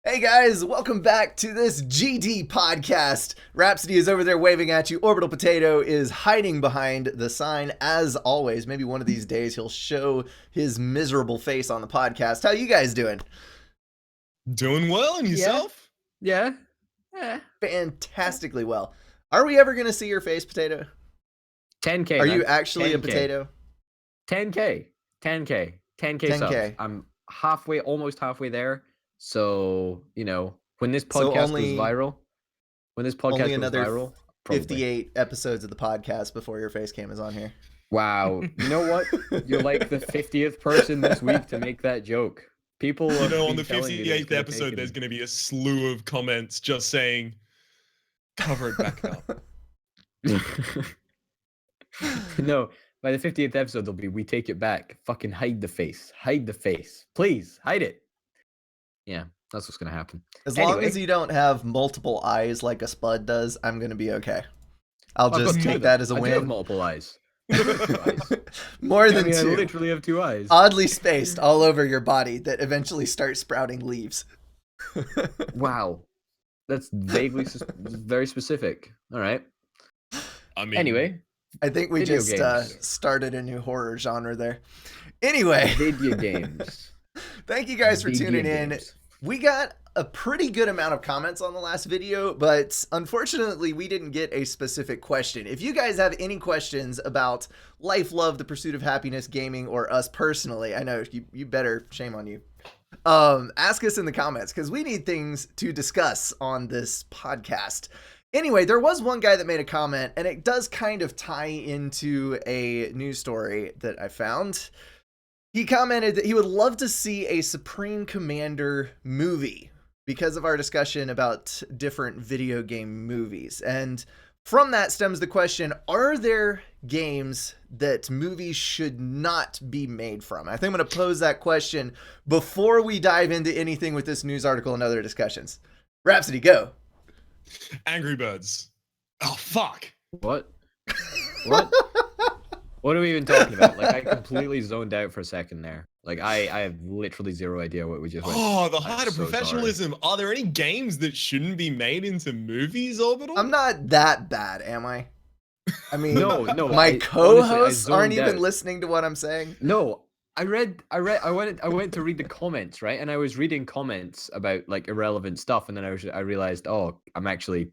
Hey guys, welcome back to this GD podcast. Rhapsody is over there waving at you. Orbital Potato is hiding behind the sign as always. Maybe one of these days he'll show his miserable face on the podcast. How you guys doing? Doing well, and yourself? Yeah. Fantastically well. Are we ever going to see your face, Potato? 10K. Are you actually a potato? 10K. 10K. 10K subs. I'm almost halfway there. So, when this podcast goes viral, only another viral, 58 episodes of the podcast before your face cam is on here. Wow. You know what? You're like the 50th person this week to make that joke. People on the 58th episode, there's going to be a slew of comments just saying, cover it back up. No, by the 50th episode, there'll be, we take it back. Fucking hide the face. Hide the face. Please, hide it. Yeah, that's what's going to happen. As long as you don't have multiple eyes like a spud does, I'm going to be okay. I'll just take that as a win. I do have multiple eyes. More than two. I literally have two eyes. Oddly spaced all over your body that eventually start sprouting leaves. Wow. That's vaguely very specific. All right. Anyway. I think we just started a new horror genre there. Anyway. Video games. Thank you guys for tuning in. We got a pretty good amount of comments on the last video, but unfortunately we didn't get a specific question. If you guys have any questions about life, love, the pursuit of happiness, gaming, or us personally, I know you better, shame on you. Ask us in the comments because we need things to discuss on this podcast. Anyway, there was one guy that made a comment, and it does kind of tie into a news story that I found. He commented that he would love to see a Supreme Commander movie because of our discussion about different video game movies. And from that stems the question, are there games that movies should not be made from? I think I'm going to pose that question before we dive into anything with this news article and other discussions. Rhapsody, go. Angry Birds. Oh, fuck. What? What are we even talking about? Like, I completely zoned out for a second there. Like, I have literally zero idea what we just went. Oh, the height of professionalism. Sorry. Are there any games that shouldn't be made into movies, Orbital? I'm not that bad, am I? I mean, no. My co-hosts aren't even listening to what I'm saying. No, I went to read the comments, right? And I was reading comments about like irrelevant stuff, and then I realized, oh, I'm actually,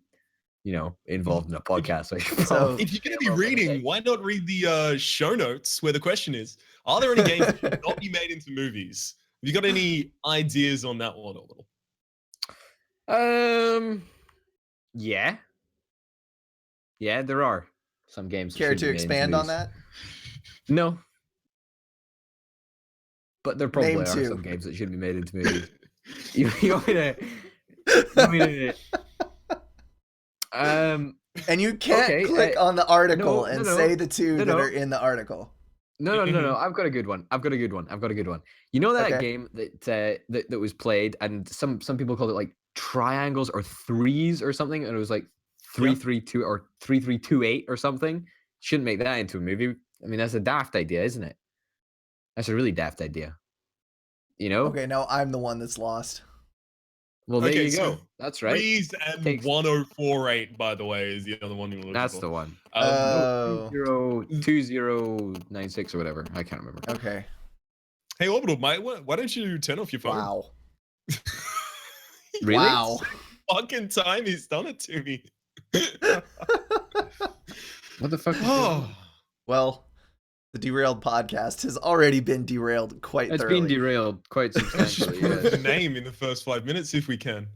involved in a podcast. So if you're going to be reading, why not read the show notes where the question is, are there any games that should not be made into movies? Have you got any ideas on that one, Orbital? Yeah, there are some games. Care to expand on that? No. But there probably are some games that shouldn't be made into movies. you want me to and you can't click on the article and say the two that are in the article. No. I've got a good one. You know that game that was played, and some people called it like triangles or threes or something, and it was like 3-3-2 or 3-3-2-8 or something. Shouldn't make that into a movie. I mean, that's a daft idea, isn't it? That's a really daft idea. Okay, now I'm the one that's lost. Well, there you go. That's right. Threes and 1048, by the way, is the other one you're looking for. That's the one. 2096 or whatever. I can't remember. Okay. Hey, Orbital, mate, why don't you turn off your phone? Wow. Really? Wow. Fucking time he's done it to me. What the fuck? Well, the Derailed podcast has already been derailed quite thoroughly. It's been derailed quite substantially. The name in the first 5 minutes, if we can.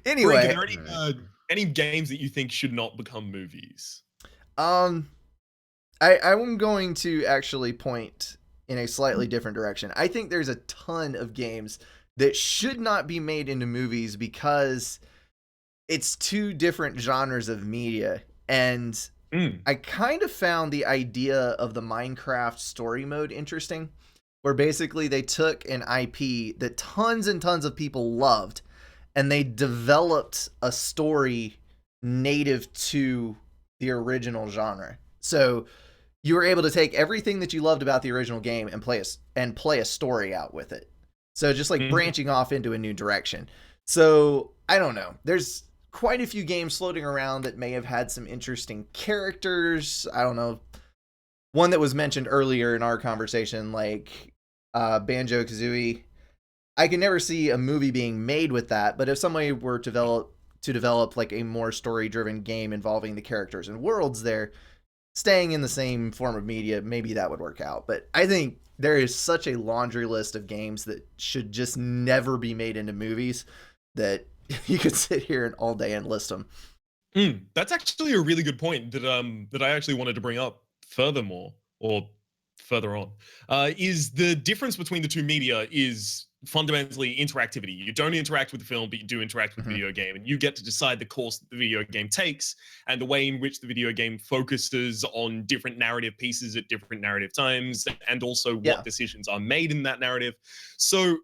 Anyway, are there any games that you think should not become movies? I'm going to actually point in a slightly different direction. I think there's a ton of games that should not be made into movies because it's two different genres of media, and I kind of found the idea of the Minecraft story mode interesting, where basically they took an IP that tons and tons of people loved, and they developed a story native to the original genre. So you were able to take everything that you loved about the original game and play a story out with it. So just like branching off into a new direction. So I don't know. There's quite a few games floating around that may have had some interesting characters. I don't know. One that was mentioned earlier in our conversation, like Banjo-Kazooie. I can never see a movie being made with that, but if somebody were to develop like a more story-driven game involving the characters and worlds there, staying in the same form of media, maybe that would work out. But I think there is such a laundry list of games that should just never be made into movies that you could sit here and all day and list them. That's actually a really good point that I actually wanted to bring up furthermore, or further on, is the difference between the two media is fundamentally interactivity. You don't interact with the film, but you do interact with the video game, and you get to decide the course that the video game takes and the way in which the video game focuses on different narrative pieces at different narrative times, and also what decisions are made in that narrative. So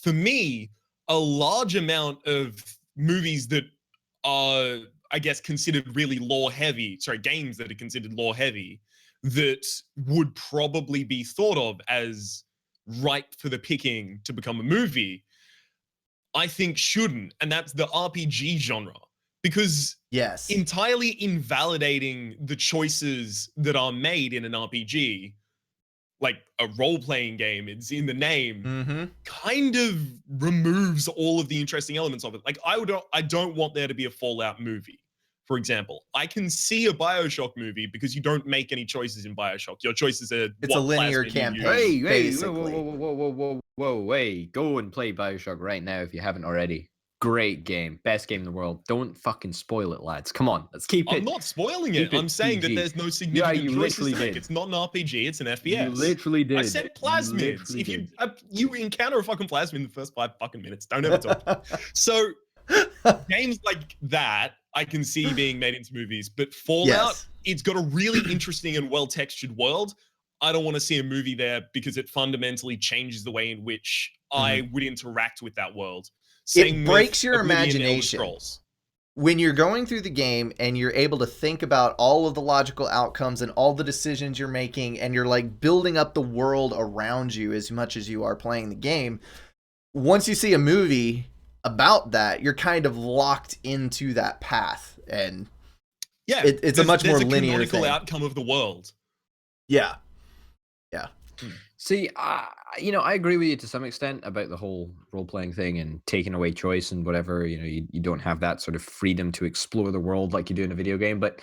for me, a large amount of movies that are, I guess, considered really lore heavy, games that are considered lore heavy, that would probably be thought of as ripe for the picking to become a movie, I think shouldn't. And that's the RPG genre. Because entirely invalidating the choices that are made in an RPG, like a role-playing game, it's in the name, kind of removes all of the interesting elements of it. Like I don't want there to be a Fallout movie, for example. I can see a BioShock movie because you don't make any choices in BioShock. Your choices are it's a linear campaign. Hey, whoa, go and play BioShock right now if you haven't already. Great game, best game in the world. Don't fucking spoil it, lads. Come on, let's keep it. I'm not spoiling it. I'm saying that there's no significant choices. It's not an RPG. It's an FPS. You literally did. I said plasmids. If you encounter a fucking plasmid in the first 5 fucking minutes, don't ever talk. So games like that, I can see being made into movies. But Fallout, it's got a really interesting and well-textured world. I don't want to see a movie there because it fundamentally changes the way in which I would interact with that world. It breaks your imagination when you're going through the game and you're able to think about all of the logical outcomes and all the decisions you're making, and you're like building up the world around you as much as you are playing the game. Once you see a movie about that, you're kind of locked into that path, and it's a much more linear thing. Outcome of the world. Yeah. See, I agree with you to some extent about the whole role-playing thing and taking away choice and whatever. You don't have that sort of freedom to explore the world like you do in a video game. But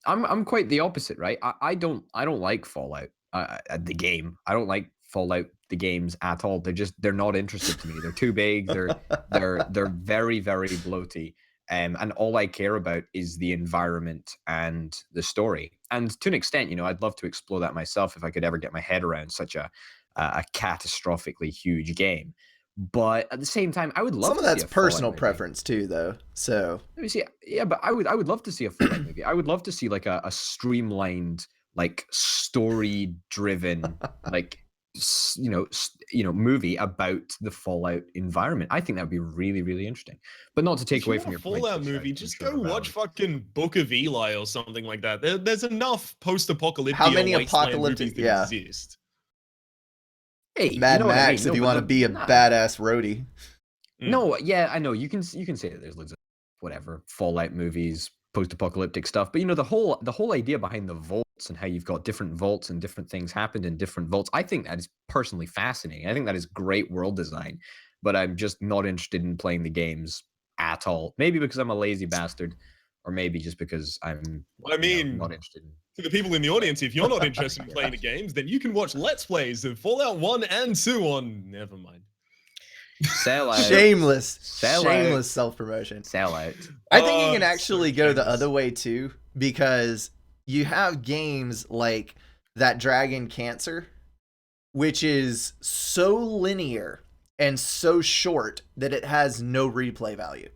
I'm quite the opposite, right? I don't like Fallout, the game. I don't like Fallout the games at all. They're not interested to me. They're too big. They're very, very bloaty. And all I care about is the environment and the story. And to an extent, I'd love to explore that myself if I could ever get my head around such a catastrophically huge game. But at the same time, I would love some of that's personal preference too, though. So let me see. Yeah, but I would love to see a Fallout movie. I would love to see like a streamlined, like story-driven, like movie about the Fallout environment. I think that would be really, really interesting. But not to take away from your Fallout movie, just go watch fucking Book of Eli or something like that. There's enough post-apocalyptic. How many apocalyptic exist? Hey, Mad Max, if you want to be a badass roadie. No, yeah, I know you can say that there's loads of whatever Fallout movies, post-apocalyptic stuff, but the whole idea behind the vaults and how you've got different vaults and different things happened in different vaults, I think that is personally fascinating. I think that is great world design, but I'm just not interested in playing the games at all. Maybe because I'm a lazy bastard, or maybe just because I'm not interested in. To the people in the audience, if you're not interested in playing the games, then you can watch Let's Plays of Fallout 1 and 2 on... Never mind. Sell out. Shameless self-promotion. Sell out. I think you can actually go the other way too, because you have games like that Dragon Cancer, which is so linear and so short that it has no replay value.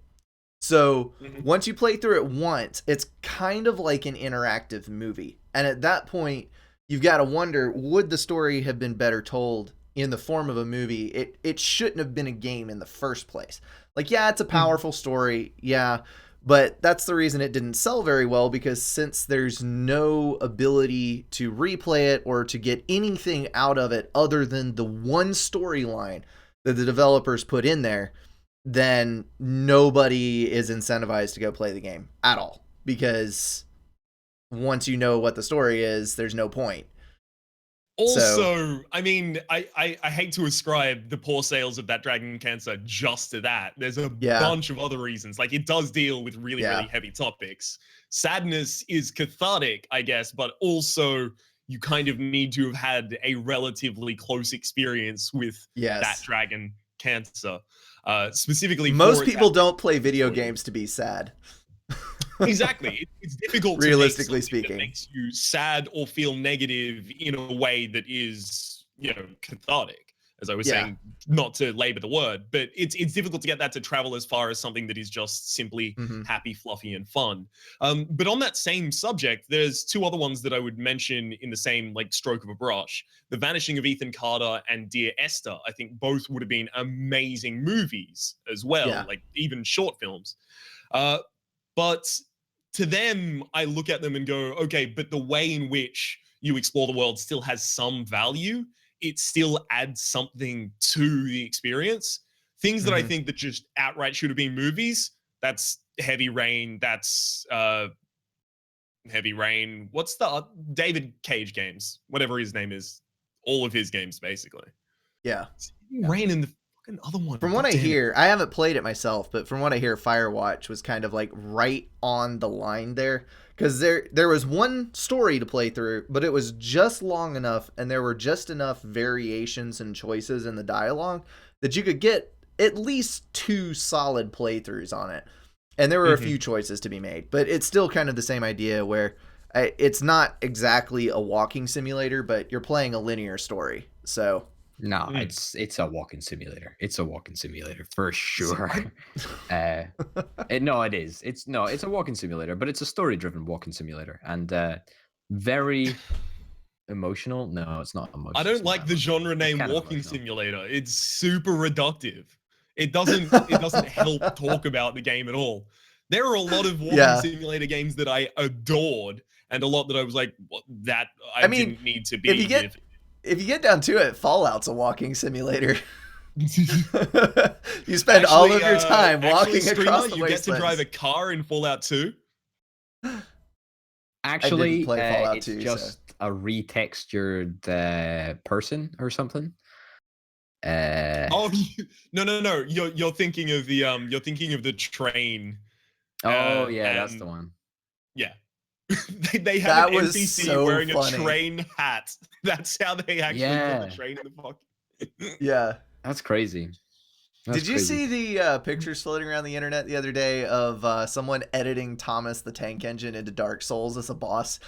So once you play through it once, it's kind of like an interactive movie. And at that point, you've got to wonder, would the story have been better told in the form of a movie? It shouldn't have been a game in the first place. Like, yeah, it's a powerful story. Yeah. But that's the reason it didn't sell very well, because since there's no ability to replay it or to get anything out of it other than the one storyline, that the developers put in there, then nobody is incentivized to go play the game at all, because once you know what the story is, there's no point. Also, I mean, I hate to ascribe the poor sales of that Dragon Cancer just to that. There's a bunch of other reasons. Like, it does deal with really heavy topics. Sadness is cathartic, I guess, but also you kind of need to have had a relatively close experience with that Dragon Cancer. Specifically, most people don't play video games to be sad. Exactly. It's difficult realistically to make speaking, that makes you sad or feel negative in a way that is, you know, cathartic. As I was saying, not to labor the word, but it's difficult to get that to travel as far as something that is just simply happy, fluffy, and fun. But on that same subject, there's two other ones that I would mention in the same like stroke of a brush. The Vanishing of Ethan Carter and Dear Esther, I think both would have been amazing movies as well, like even short films. But to them, I look at them and go, okay, but the way in which you explore the world still has some value. It still adds something to the experience. Things that I think that just outright should have been movies. That's Heavy Rain. That's Heavy Rain. What's the David Cage games? Whatever his name is. All of his games, basically. Yeah. Rain and the fucking other one. From what I hear, I haven't played it myself, but from what I hear, Firewatch was kind of like right on the line there. Because there was one story to play through, but it was just long enough, and there were just enough variations and choices in the dialogue that you could get at least 2 solid playthroughs on it. And there were a few choices to be made, but it's still kind of the same idea where it's not exactly a walking simulator, but you're playing a linear story. So no, it's a walking simulator. It's a walking simulator for sure. No, it is. It's a walking simulator, but it's a story-driven walking simulator, and very emotional. No, it's not emotional. I don't like the genre name walking simulator. It's super reductive. It doesn't help talk about the game at all. There are a lot of walking simulator games that I adored, and a lot that I was like, what, that I didn't need to be. If you get down to it, Fallout's a walking simulator. You spend all of your time walking across the wastelands. You get to drive a car in Fallout 2. Actually, it's just a retextured person or something. Oh no! You're thinking of the train. Oh yeah, that's the one. Yeah. they had an NPC wearing a train hat. That's how they actually put the train in the pocket. Yeah. That's crazy. Did you see the pictures floating around the internet the other day of someone editing Thomas the Tank Engine into Dark Souls as a boss?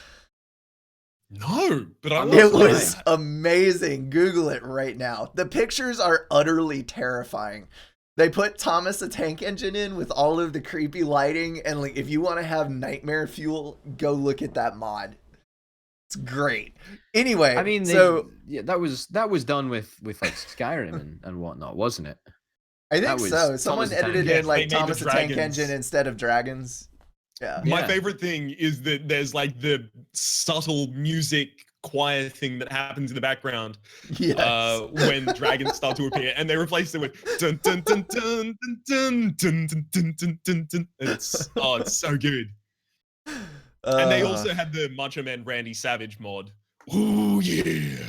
No, but it was amazing. Google it right now. The pictures are utterly terrifying. They put Thomas the Tank Engine in with all of the creepy lighting, and like if you want to have nightmare fuel, go look at that mod. It's great. Anyway, I mean, that was done with like Skyrim and whatnot, wasn't it? I think so. Someone edited in like Thomas the Tank Engine instead of dragons. Yeah. My favorite thing is that there's like the subtle music choir thing that happens in the background when dragons start to appear, and they replace it with dun dun dun dun dun dun dun dun dun dun dun. It's so good. And they also had the Macho Man Randy Savage mod. Oh yeah,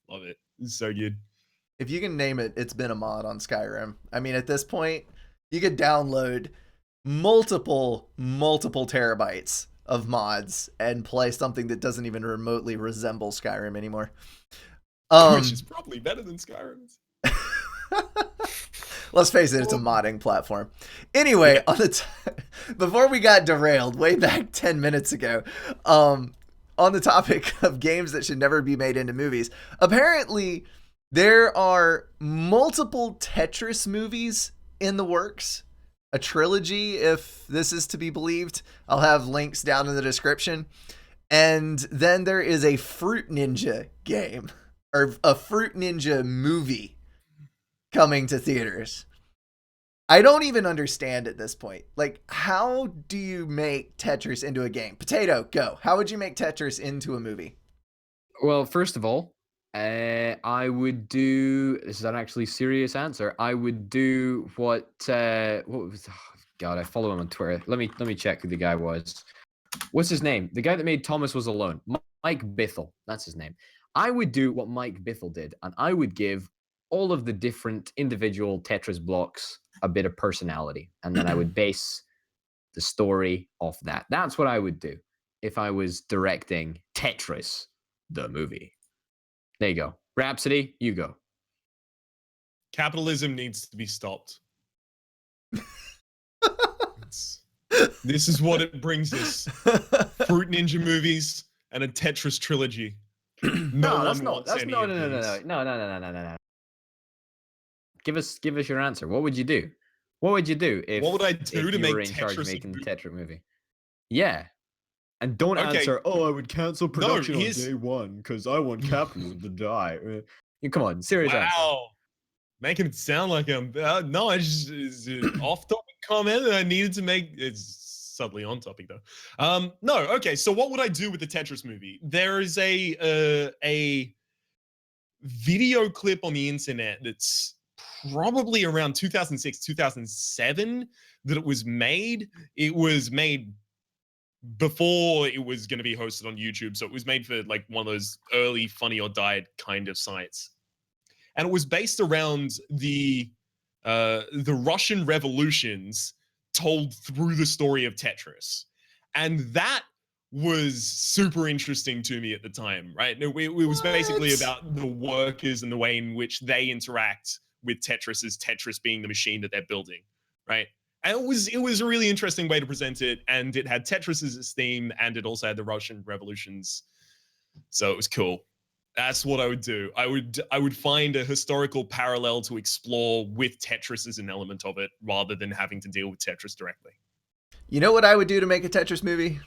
love it. It's so good. If you can name it, it's been a mod on Skyrim. I mean, at this point, you could download multiple terabytes of mods and play something that doesn't even remotely resemble Skyrim anymore. Which is probably better than Skyrim. Let's face it, it's a modding platform. Anyway, before we got derailed way back 10 minutes ago, on the topic of games that should never be made into movies, apparently there are multiple Tetris movies in the works. A trilogy, if this is to be believed. I'll have links down in the description. And then there is a Fruit Ninja game, or a Fruit Ninja movie coming to theaters. I don't even understand at this point. Like, how do you make Tetris into a game? Potato, go. How would you make Tetris into a movie? Well, first of all, I would do. This is an actually serious answer. I would do what was? Oh, God, I follow him on Twitter. Let me check who the guy was. What's his name? The guy that made Thomas Was Alone. Mike Bithell. That's his name. I would do what Mike Bithell did, and I would give all of the different individual Tetris blocks a bit of personality, and then I would base the story off that. That's what I would do if I was directing Tetris, the movie. There you go. Rhapsody, you go. Capitalism needs to be stopped. This is what it brings us. Fruit Ninja movies and a Tetris trilogy. No, no. Give us your answer. What would you do? What would you do if what would I do to you make were in charge of Tetris making the Tetris movie? Yeah. And don't Okay. answer, oh, I would cancel production on here's- day one because I want capitalism to die. Come on, serious answer. Wow. Making it sound like I'm no, I just is an off-topic comment that I needed to make. It's subtly on topic though. No, okay. So what would I do with the Tetris movie? There is a video clip on the internet that's probably around 2006, 2007 that it was made. It was made before it was going to be hosted on YouTube, so it was made for like one of those early Funny or Die kind of sites. And it was based around the Russian revolutions told through the story of Tetris. And that was super interesting to me at the time, right? It was basically about the workers and the way in which they interact with Tetris as Tetris being the machine that they're building, right? And it was a really interesting way to present it, and it had Tetris as its theme, and it also had the Russian revolutions. So it was cool. That's what I would do. I would find a historical parallel to explore with Tetris as an element of it, rather than having to deal with Tetris directly. You know what I would do to make a Tetris movie?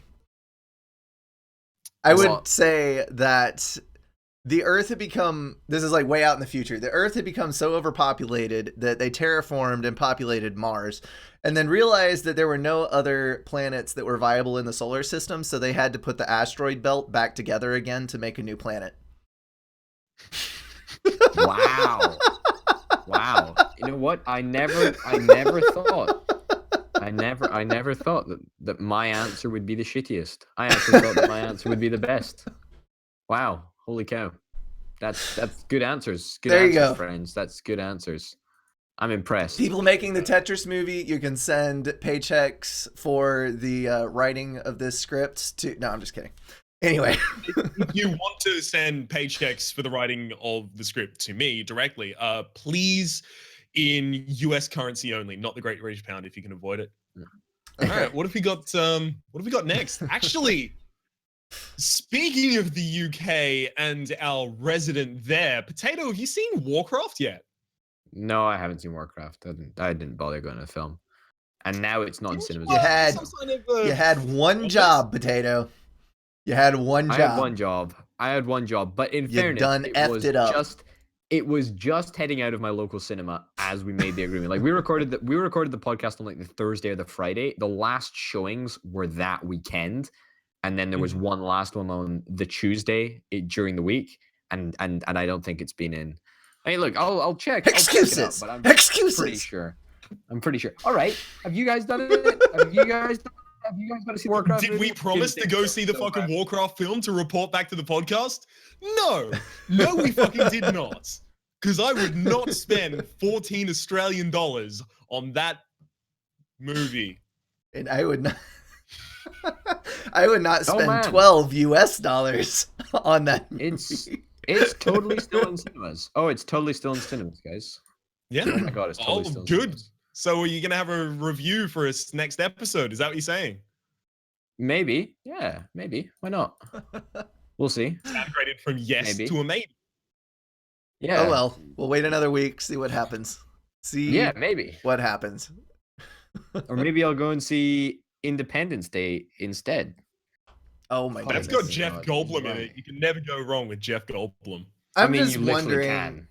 I would say that the Earth had become, this is like way out in the future, the Earth had become so overpopulated that they terraformed and populated Mars, and then realized that there were no other planets that were viable in the solar system, so they had to put the asteroid belt back together again to make a new planet. Wow. Wow. You know what? I never thought that my answer would be the shittiest. I actually thought that my answer would be the best. Wow. Holy cow. That's good answers. Good there answers, you go, friends. That's good answers. I'm impressed. People making the Tetris movie, you can send paychecks for the writing of this script to... No, I'm just kidding. Anyway. If you want to send paychecks for the writing of the script to me directly, please in US currency only, not the Great British Pound if you can avoid it. All right, what have we got next? Actually, speaking of the UK and our resident there, Potato, have you seen Warcraft yet? No, I haven't seen Warcraft. I didn't bother going to the film. And now it's not in cinemas. You had one job, Potato. You had one job. I had one job. But in fairness, it was just heading out of my local cinema as we made the agreement. Like we recorded the podcast on like the Thursday or the Friday. The last showings were that weekend, and then there was one last one on the Tuesday during the week. And I don't think it's been in. I mean, look, I'll check. Excuses. I'll check it out, but I'm pretty sure. All right. Have you guys done it? Have you guys got to see Warcraft? Did we promise to go see the fucking Warcraft film to report back to the podcast? No, we fucking did not. Because I would not spend 14 Australian dollars on that movie. And I would not. I would not spend 12 US dollars on that movie. It's totally still in cinemas. Oh, it's totally still in cinemas, guys. Yeah. Oh my god, it's totally still in cinemas. So are you going to have a review for us next episode? Is that what you're saying? Maybe. Yeah, maybe. Why not? We'll see. Downgraded from yes to a maybe. Yeah. Oh, well. We'll wait another week, see what happens. Maybe. What happens. Or maybe I'll go and see Independence Day instead. Oh my god. That's got Jeff Goldblum in it. You can never go wrong with Jeff Goldblum. I'm just wondering.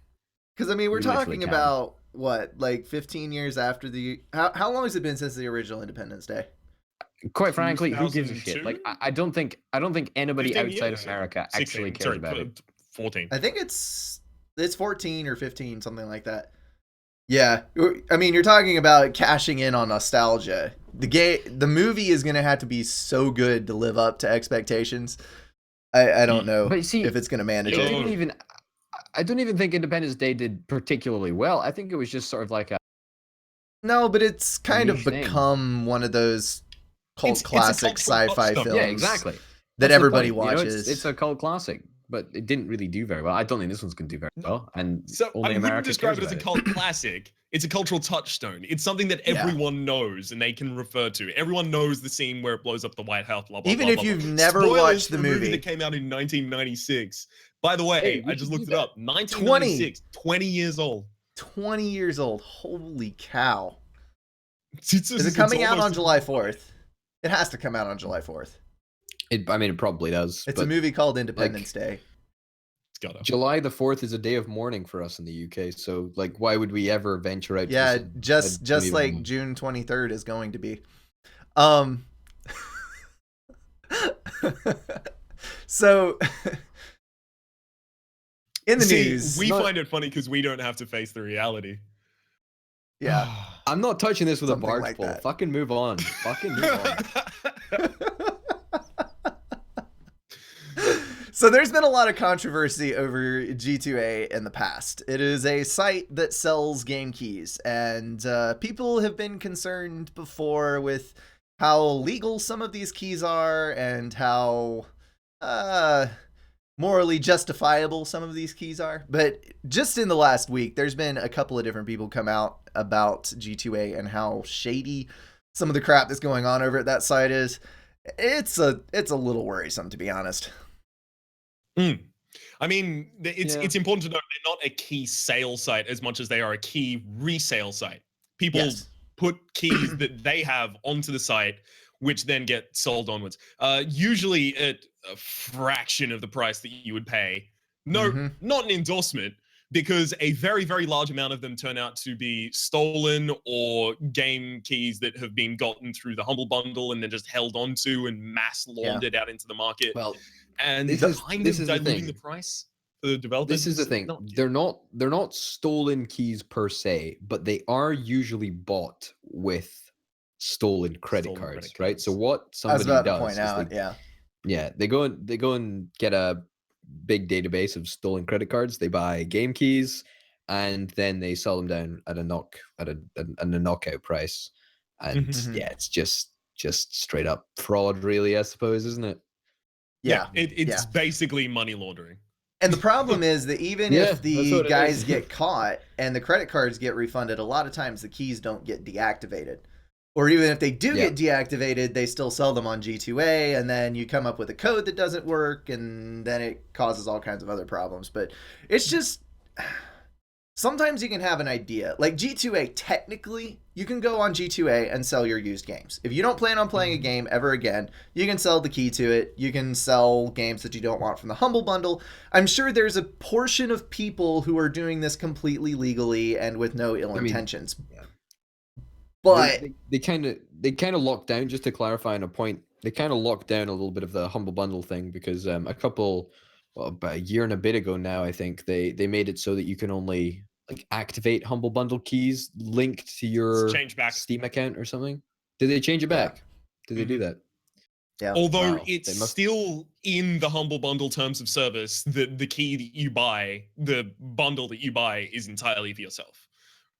Because, I mean, we're talking about... what, like 15 years after the... How long has it been since the original Independence Day? Quite frankly, who gives a shit? Like, I don't think anybody outside of America actually cares about it. 14. I think it's 14 or 15, something like that. Yeah, I mean, you're talking about cashing in on nostalgia. The movie is going to have to be so good to live up to expectations. I don't know But see, if it's going to manage it it. didn't even. I don't even think Independence Day did particularly well. I think it was just sort of like a No, but it's kind of niche thing. become one of those cult classic cultural sci-fi touchstone. films. Yeah, exactly. That That's the everybody point. You know, watches. it's a cult classic, but it didn't really do very well. I don't think this one's going to do very well, and So only I wouldn't America describe cares it as a about cult classic. It's a cultural touchstone. It's something that Yeah. everyone knows and they can refer to. Everyone knows the scene where it blows up the White House. Blah, blah, Even blah, if blah, you've blah. never Spoilers watched the for a movie movie. that came out in 1996. By the way, Hey, we I just should looked do it up. 1996, 20 years old. 20 years old. Holy cow. Is Is it coming out on July 4th? It has to come out on July 4th. it probably does. It's a movie called Independence Day. It's gotta. July the 4th is a day of mourning for us in the UK. So, like, why would we ever venture out? Yeah, to just like know. June 23rd is going to be. So in the news, we find it funny because we don't have to face the reality. Yeah. I'm not touching this with Something a barge like pole. that. Fucking move on. Fucking move on. So there's been a lot of controversy over G2A in the past. It is a site that sells game keys, and people have been concerned before with how legal some of these keys are and how morally justifiable some of these keys are. But just in the last week, there's been a couple of different people come out about G2A and how shady some of the crap that's going on over at that site is. It's a little worrisome, to be honest. I mean, it's important to note they're not a key sale site as much as they are a key resale site. People put keys that they have onto the site, which then get sold onwards. Usually at a fraction of the price that you would pay. No, not an endorsement, because a very, very large amount of them turn out to be stolen or game keys that have been gotten through the Humble Bundle and then just held onto and mass laundered out into the market. Well, and this is diluting the price for the developers. This is the thing. They're not stolen keys per se, but they are usually bought with stolen credit cards, right? So what somebody does to point out, they go and get a big database of stolen credit cards. They buy game keys, and then they sell them down at a knockout price. And it's just straight up fraud, really, I suppose, isn't it? Yeah, it's basically money laundering. And the problem is that even if the guys get caught and the credit cards get refunded, a lot of times the keys don't get deactivated. Or even if they do get deactivated, they still sell them on G2A, and then you come up with a code that doesn't work, and then it causes all kinds of other problems. But it's just... Sometimes you can have an idea. Like G2A, technically, you can go on G2A and sell your used games. If you don't plan on playing a game ever again, you can sell the key to it. You can sell games that you don't want from the Humble Bundle. I'm sure there's a portion of people who are doing this completely legally and with no ill intentions. But they kind of locked down, just to clarify on a point, they kind of locked down a little bit of the Humble Bundle thing because about a year and a bit ago now, I think they made it so that you can only activate Humble Bundle keys linked to your Steam account or something. Did they change it back? Did they do that? Yeah. Although it's still in the Humble Bundle terms of service that the key that you buy, the bundle that you buy, is entirely for yourself.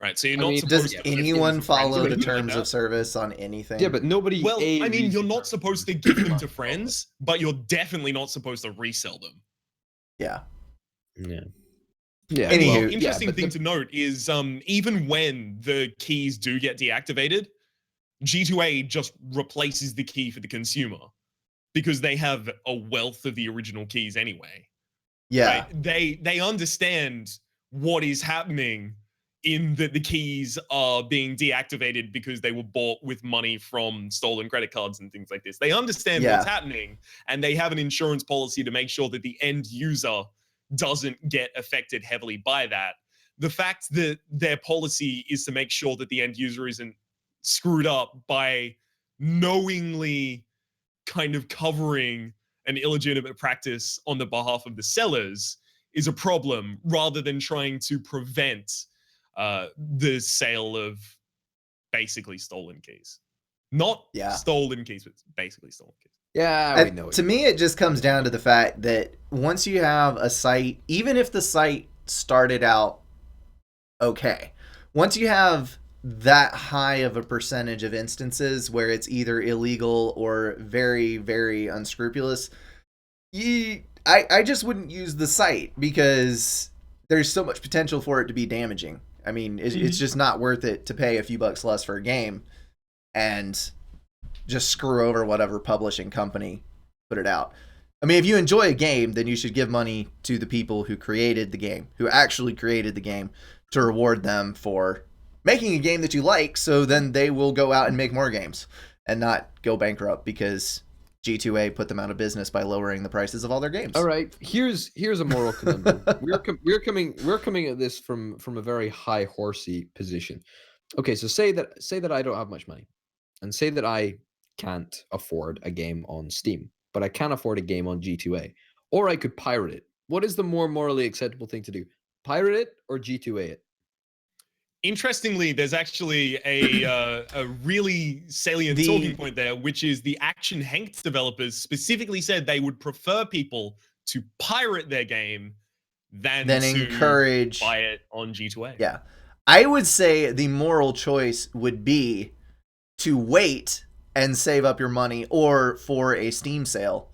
Right, so you're not supposed to. Does anyone follow the terms of service on anything? Yeah, but nobody. Well, I mean, you're not supposed to give them to friends, but you're definitely not supposed to resell them. Yeah. Anywho, interesting thing to note is even when the keys do get deactivated, G2A just replaces the key for the consumer because they have a wealth of the original keys anyway. Yeah. Right? They understand what is happening in that the keys are being deactivated because they were bought with money from stolen credit cards and things like this. They understand what's happening, and they have an insurance policy to make sure that the end user doesn't get affected heavily by that. The fact that their policy is to make sure that the end user isn't screwed up by knowingly kind of covering an illegitimate practice on the behalf of the sellers is a problem rather than trying to prevent the sale of basically stolen keys. Not stolen keys, but basically stolen keys. Yeah, we know. To me, it just comes down to the fact that once you have a site, even if the site started out okay, once you have that high of a percentage of instances where it's either illegal or very, very unscrupulous, I just wouldn't use the site because there's so much potential for it to be damaging. I mean, it's just not worth it to pay a few bucks less for a game and just screw over whatever publishing company put it out. I mean, if you enjoy a game, then you should give money to the people who created the game, who actually created the game, to reward them for making a game that you like, so then they will go out and make more games and not go bankrupt because G2A put them out of business by lowering the prices of all their games. All right, here's a moral conundrum. we're coming at this from a very high horsey position. Okay, so say that I don't have much money, and say that I can't afford a game on Steam, but I can afford a game on G2A, or I could pirate it. What is the more morally acceptable thing to do? Pirate it or G2A it? Interestingly, there's actually a really salient talking point there, which is the Action Hank developers specifically said they would prefer people to pirate their game than to encourage buy it on G2A. Yeah. I would say the moral choice would be to wait and save up your money or for a Steam sale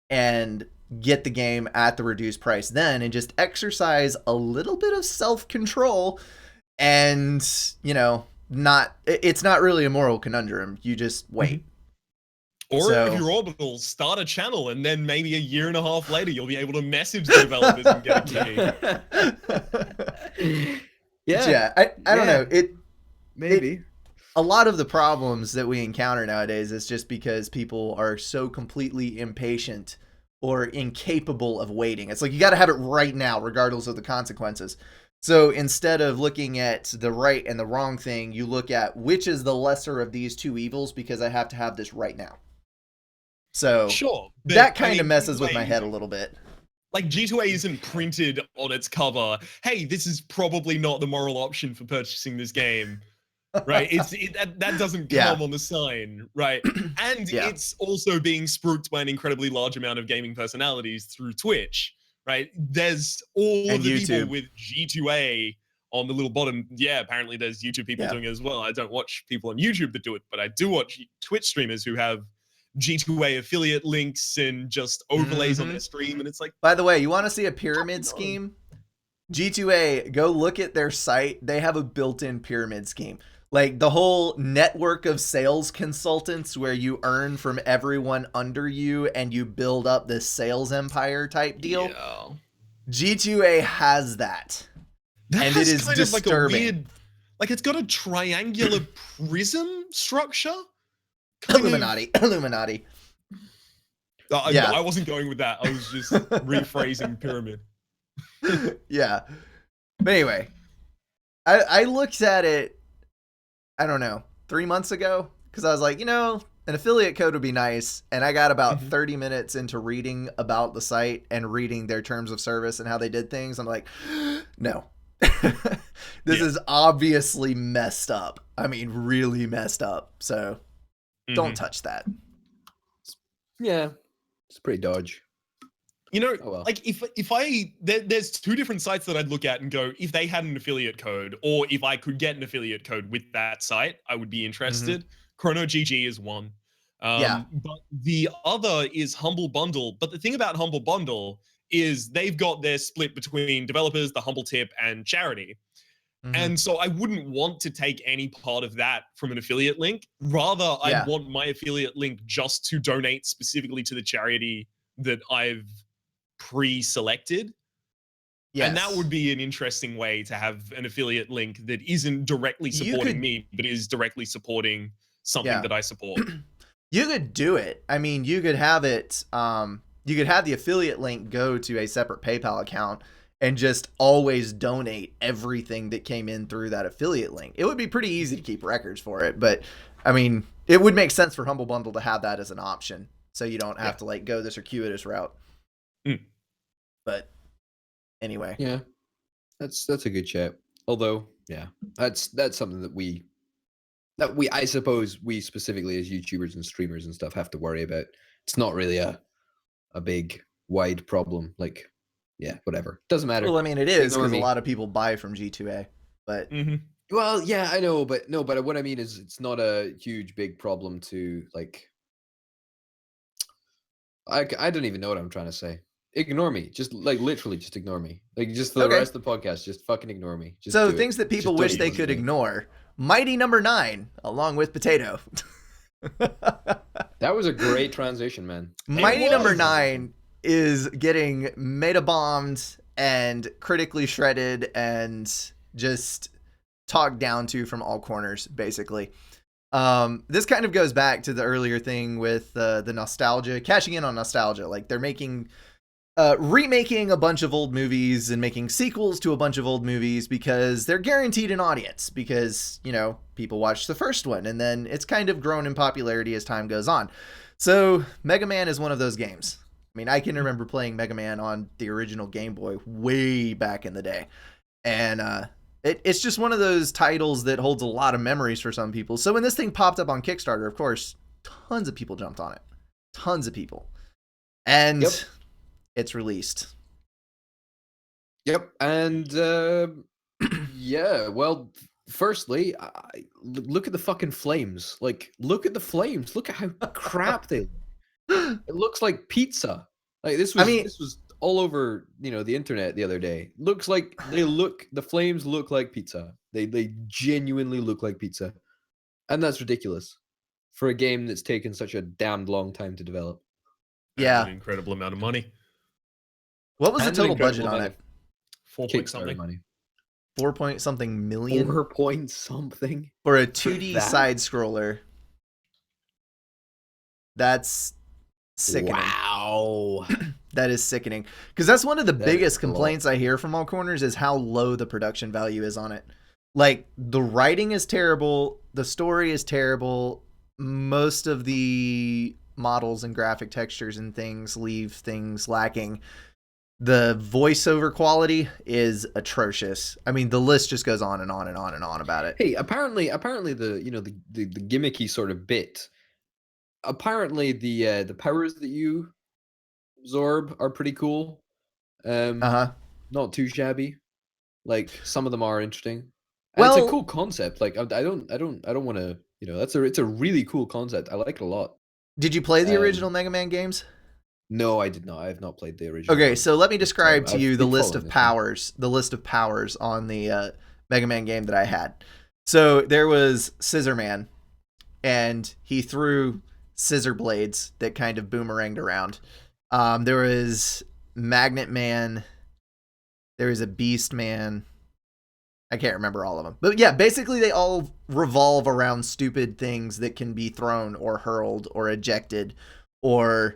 and get the game at the reduced price then and just exercise a little bit of self-control. And, you know, it's not really a moral conundrum. You just wait. Or if you're Orbital, start a channel, and then maybe a year and a half later, you'll be able to message the developers and get a key. Yeah, I don't know. Maybe. A lot of the problems that we encounter nowadays is just because people are so completely impatient or incapable of waiting. It's like you got to have it right now, regardless of the consequences. So instead of looking at the right and the wrong thing, you look at which is the lesser of these two evils because I have to have this right now. So sure, that kind of messes with my head a little bit. Like G2A isn't printed on its cover, hey, this is probably not the moral option for purchasing this game. Right? That doesn't come on the sign, right? And it's also being spruiked by an incredibly large amount of gaming personalities through Twitch. Right, there's all of the people with G2A on the little bottom. Yeah, apparently there's YouTube people doing it as well. I don't watch people on YouTube that do it, but I do watch Twitch streamers who have G2A affiliate links and just overlays on their stream. And it's like, by the way, you want to see a pyramid scheme? G2A, go look at their site. They have a built-in pyramid scheme. Like the whole network of sales consultants where you earn from everyone under you and you build up this sales empire type deal. Yeah. G2A has that. And it is disturbing. Like a weird, like it's got a triangular prism structure. Illuminati. I wasn't going with that. I was just rephrasing pyramid. Yeah. But anyway, I looked at it, I don't know, 3 months ago, because I was like, you know, an affiliate code would be nice. And I got about 30 minutes into reading about the site and reading their terms of service and how they did things. I'm like, no, this is obviously messed up. I mean, really messed up. So don't touch that. Yeah, it's pretty dodge. You know, like there's two different sites that I'd look at and go, if they had an affiliate code or if I could get an affiliate code with that site, I would be interested. Chrono GG is one. But the other is Humble Bundle. But the thing about Humble Bundle is they've got their split between developers, the Humble Tip, and charity. And so I wouldn't want to take any part of that from an affiliate link. Rather, I want my affiliate link just to donate specifically to the charity that I've pre-selected. And that would be an interesting way to have an affiliate link that isn't directly supporting me, but is directly supporting something that I support. You could do it. I mean, you could have it, you could have the affiliate link go to a separate PayPal account and just always donate everything that came in through that affiliate link. It would be pretty easy to keep records for it, but I mean, it would make sense for Humble Bundle to have that as an option, so you don't have to like go the circuitous route. But anyway. Yeah, that's a good chat. Although, yeah, that's something that I suppose we specifically as YouTubers and streamers and stuff have to worry about. It's not really a big wide problem. Like, yeah, whatever, doesn't matter. Well, I mean, it is Ignore because a me. lot of people buy from G2A, but Well, yeah, I know, but no, but what I mean is it's not a huge big problem to like. I don't even know what I'm trying to say. Ignore me. Just like literally just ignore me. Like just for the Okay. rest of the podcast, just fucking ignore me. Just so do things it. that people Just wish don't they listen could to me. ignore. Mighty number 9, along with Potato. That was a great transition, man. Mighty number was. 9 is getting meta bombed and critically shredded and just talked down to from all corners, basically. This kind of goes back to the earlier thing with the nostalgia, cashing in on nostalgia. Like they're remaking a bunch of old movies and making sequels to a bunch of old movies because they're guaranteed an audience because, you know, people watched the first one and then it's kind of grown in popularity as time goes on. So Mega Man is one of those games. I mean, I can remember playing Mega Man on the original Game Boy way back in the day. And it's just one of those titles that holds a lot of memories for some people. So when this thing popped up on Kickstarter, of course, tons of people jumped on it. Tons of people. And it's released. Yep. And yeah, well, firstly, look at the fucking flames. Like, look at the flames. Look at how crap they look. It looks like pizza. Like this was all over, the internet the other day. Looks like the flames look like pizza. They genuinely look like pizza. And that's ridiculous for a game that's taken such a damned long time to develop. Yeah. An incredible amount of money. What was the total budget on it? 4 point something. Money. 4 point something million? 4 point something? For a 2D side scroller. That's sickening. Wow. That is sickening. Because that's one of the biggest complaints I hear from all corners is how low the production value is on it. Like, the writing is terrible. The story is terrible. Most of the models and graphic textures and things leave things lacking. The voiceover quality is atrocious. I mean, the list just goes on and on and on and on about it. Hey, apparently the gimmicky sort of bit. Apparently the powers that you absorb are pretty cool. Not too shabby. Like some of them are interesting. And it's a cool concept. Like I don't want to, it's a really cool concept. I like it a lot. Did you play the original Mega Man games? No, I did not. I have not played the original. Okay, so let me describe to you the list of powers. The list of powers on the Mega Man game that I had. So there was Scissor Man, and he threw scissor blades that kind of boomeranged around. There was Magnet Man. There was a Beast Man. I can't remember all of them. But yeah, basically they all revolve around stupid things that can be thrown or hurled or ejected or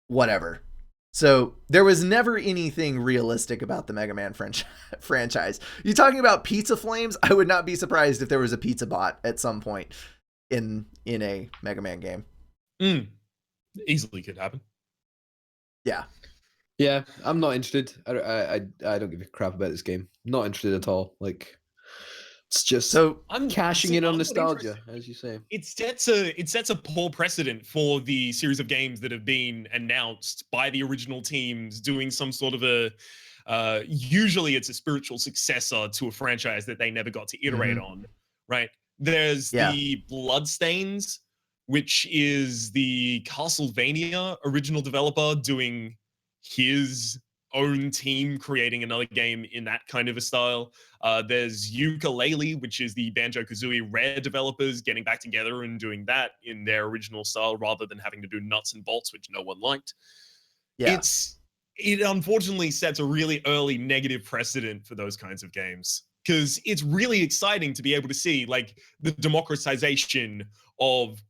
whatever. So there was never anything realistic about the Mega Man franchise. You talking about pizza flames? I would not be surprised if there was a pizza bot at some point in a Mega Man game. Easily could happen. Yeah. Yeah, I'm not interested. I don't give a crap about this game. Not interested at all. Like, it's just I'm cashing in on nostalgia, as you say. It sets a poor precedent for the series of games that have been announced by the original teams doing some sort of a. Usually, it's a spiritual successor to a franchise that they never got to iterate on, right? There's the Bloodstains, which is the Castlevania original developer doing his own team creating another game in that kind of a style. There's Yooka-Laylee, which is the Banjo-Kazooie Rare developers getting back together and doing that in their original style rather than having to do nuts and bolts, which no one liked. Yeah. It unfortunately sets a really early negative precedent for those kinds of games because it's really exciting to be able to see like the democratization of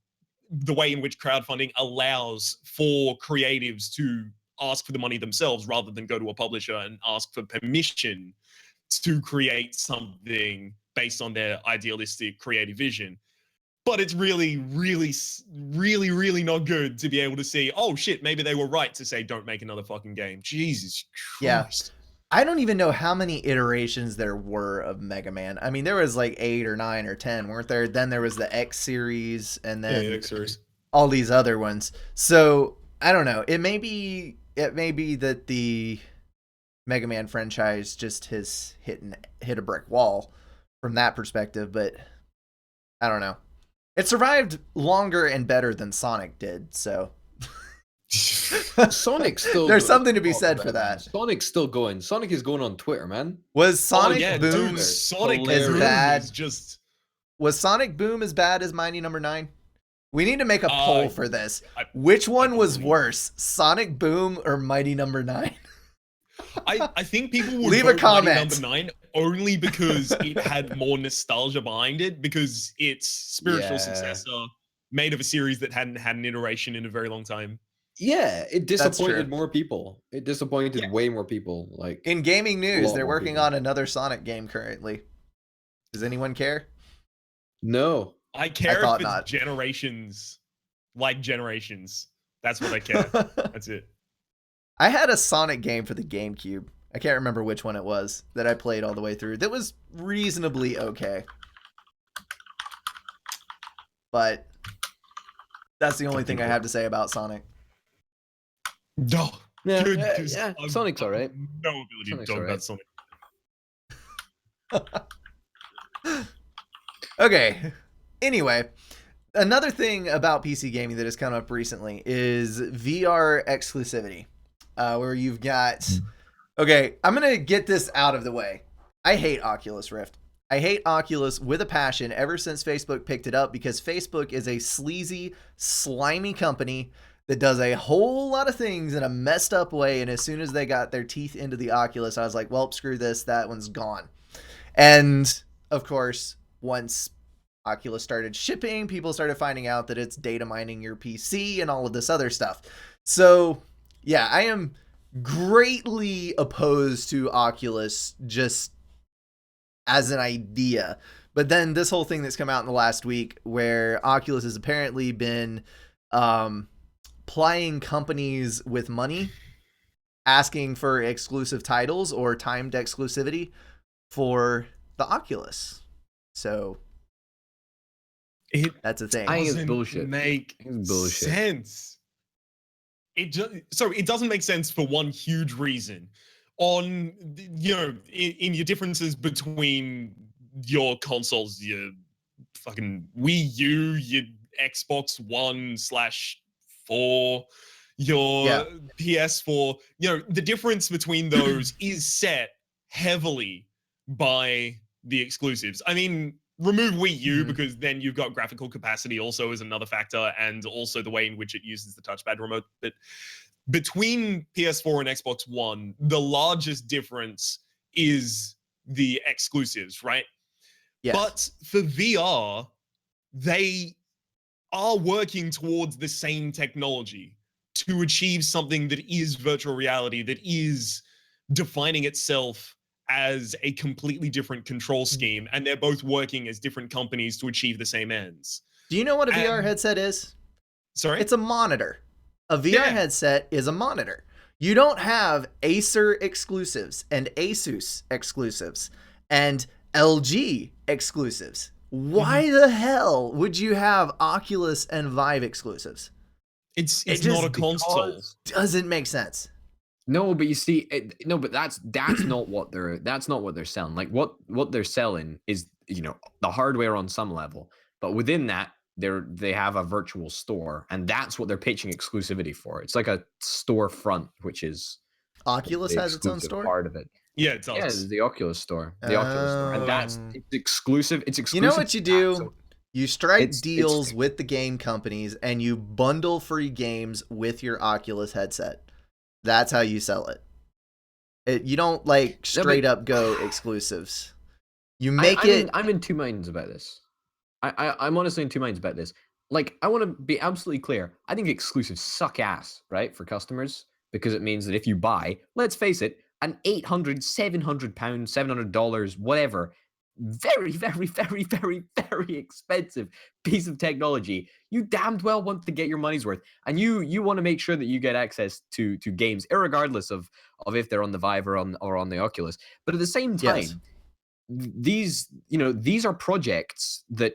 the way in which crowdfunding allows for creatives to ask for the money themselves rather than go to a publisher and ask for permission to create something based on their idealistic creative vision. But it's really, really, really, really not good to be able to see, oh shit, maybe they were right to say don't make another fucking game. Jesus Christ. I don't even know how many iterations there were of Mega Man. I mean, there was like 8 or 9 or 10, weren't there? Then there was the X series, and then X series. all these other ones. So I don't know. It may be that the Mega Man franchise just has hit a brick wall from that perspective, but I don't know. It survived longer and better than Sonic did, so Sonic's still. There's something to be said for that. Sonic's still going. Sonic is going on Twitter, man. Was Sonic Boom dude, Sonic as Boom bad? is just. Was Sonic Boom as bad as Mighty Number 9? We need to make a poll for this. Which one was worse, Sonic Boom or Mighty Number 9? I think people would leave a vote comment. Mighty Number 9 only because it had more nostalgia behind it, because its spiritual successor made of a series that hadn't had an iteration in a very long time. Yeah, it disappointed more people. It disappointed way more people. Like in gaming news, they're working on another Sonic game currently. Does anyone care? No. I care if it's generations. That's what I care. That's it. I had a Sonic game for the GameCube. I can't remember which one it was that I played all the way through. That was reasonably okay. But that's the only thing I have to say about Sonic. No. Yeah, Sonic's all right. No ability to talk about Sonic. Okay. Anyway, another thing about PC gaming that has come up recently is VR exclusivity, where you've got... Okay, I'm going to get this out of the way. I hate Oculus Rift. I hate Oculus with a passion ever since Facebook picked it up, because Facebook is a sleazy, slimy company that does a whole lot of things in a messed up way, and as soon as they got their teeth into the Oculus, I was like, well, screw this, that one's gone. And, of course, once Oculus started shipping, people started finding out that it's data mining your PC and all of this other stuff. So, yeah, I am greatly opposed to Oculus just as an idea. But then this whole thing that's come out in the last week, where Oculus has apparently been plying companies with money, asking for exclusive titles or timed exclusivity for the Oculus. So that's a thing. I think it's bullshit. Make sense. It doesn't make sense for one huge reason. On, you know, in your differences between your consoles, your fucking Wii U, your Xbox One/4, your PS4, you know, the difference between those is set heavily by the exclusives. I mean, remove Wii U because then you've got graphical capacity also as another factor, and also the way in which it uses the touchpad remote. But between PS4 and Xbox One, the largest difference is the exclusives, right? Yes. But for VR, they are working towards the same technology to achieve something that is virtual reality, that is defining itself as a completely different control scheme, and they're both working as different companies to achieve the same ends. Do you know what a VR headset is? Sorry? It's a monitor. A VR headset is a monitor. You don't have Acer exclusives and Asus exclusives and LG exclusives. Why the hell would you have Oculus and Vive exclusives? It's not a console. Doesn't make sense. No, but you see, but that's not what they're selling. Like what they're selling is, you know, the hardware on some level, but within that they have a virtual store, and that's what they're pitching exclusivity for. It's like a storefront, which is Oculus has its own store. Part of it. Yeah, it does. Yeah, it's the Oculus store. The Oculus store, and it's exclusive. It's exclusive. You know what you do? You strike deals with the game companies, and you bundle free games with your Oculus headset. That's how you sell it. You don't like straight up go exclusives. You make it. I'm in two minds about this. I'm honestly in two minds about this. Like, I want to be absolutely clear. I think exclusives suck ass, right, for customers, because it means that if you buy, let's face it, an £800, £700, $700, whatever, very, very, very, very, very expensive piece of technology, you damned well want to get your money's worth, and you want to make sure that you get access to games, irregardless of if they're on the Vive or on the Oculus. But at the same time, Yes. these are projects that,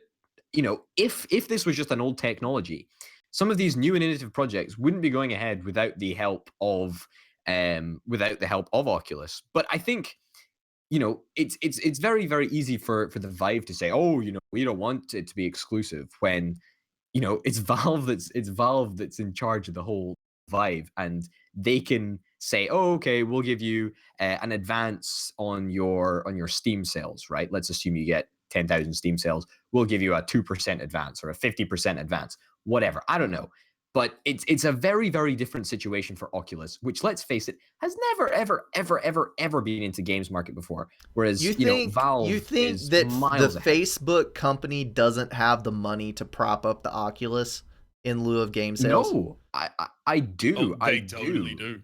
if this was just an old technology, some of these new and innovative projects wouldn't be going ahead without the help of Oculus. But I think, it's very, very easy for the Vive to say, oh, we don't want it to be exclusive, when it's Valve that's in charge of the whole Vive, and they can say, oh, okay, we'll give you an advance on your Steam sales, right? Let's assume you get 10,000 Steam sales. We'll give you a 2% advance or a 50% advance, whatever. I don't know. But it's a very, very different situation for Oculus, which, let's face it, has never, ever, ever, ever, ever been into games market before. Whereas, Valve is that miles the ahead. Facebook company doesn't have the money to prop up the Oculus in lieu of game sales? No, I do. Oh, they totally do.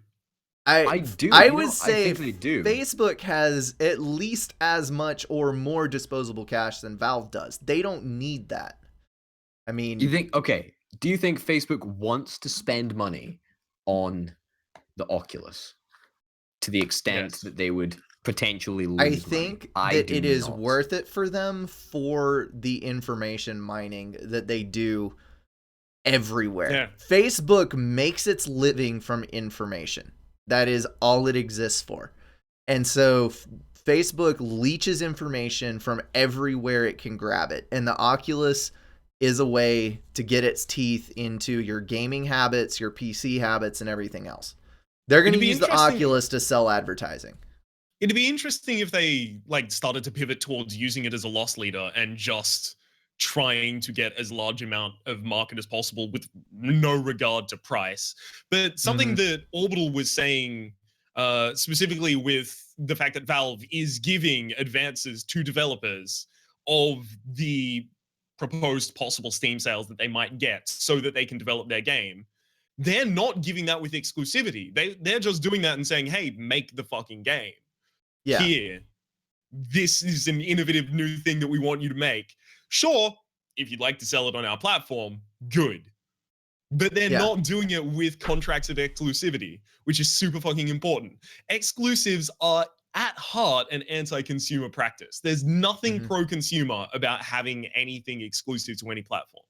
I do. I You know, would I say think they do. Facebook has at least as much or more disposable cash than Valve does. They don't need that. I mean, Do you think Facebook wants to spend money on the Oculus to the extent Yes. that they would potentially lose I money? think I that do it is not. worth it for them for the information mining that they do everywhere. Yeah. Facebook makes its living from information. That is all it exists for. And so Facebook leeches information from everywhere it can grab it. And the Oculus is a way to get its teeth into your gaming habits, your PC habits, and everything else. They're going to use the Oculus to sell advertising. It'd be interesting if they started to pivot towards using it as a loss leader and just trying to get as large amount of market as possible with no regard to price. But something that Orbital was saying, specifically with the fact that Valve is giving advances to developers of the proposed possible Steam sales that they might get so that they can develop their game. They're not giving that with exclusivity. They're just doing that and saying, hey, make the fucking game. Yeah. Here, this is an innovative new thing that we want you to make. Sure, if you'd like to sell it on our platform, good. But they're not doing it with contracts of exclusivity, which is super fucking important. Exclusives are at heart an anti-consumer practice. There's nothing pro-consumer about having anything exclusive to any platform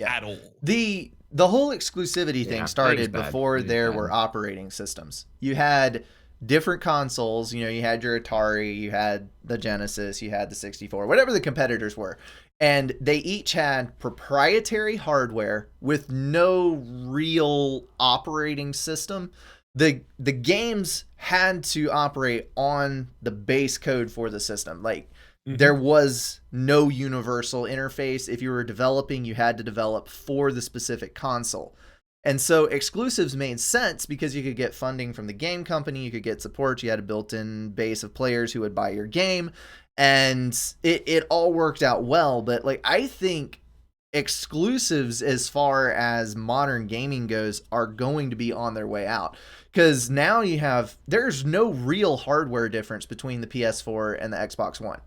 at all. The whole exclusivity thing started before there were operating systems. You had different consoles. You had your Atari, you had the Genesis, you had the 64, whatever the competitors were. And they each had proprietary hardware with no real operating system. The games had to operate on the base code for the system. There was no universal interface. If you were developing, you had to develop for the specific console. And so exclusives made sense because you could get funding from the game company, you could get support, you had a built-in base of players who would buy your game, and it all worked out well. But I think exclusives, as far as modern gaming goes, are going to be on their way out. Because now there's no real hardware difference between the PS4 and the Xbox One.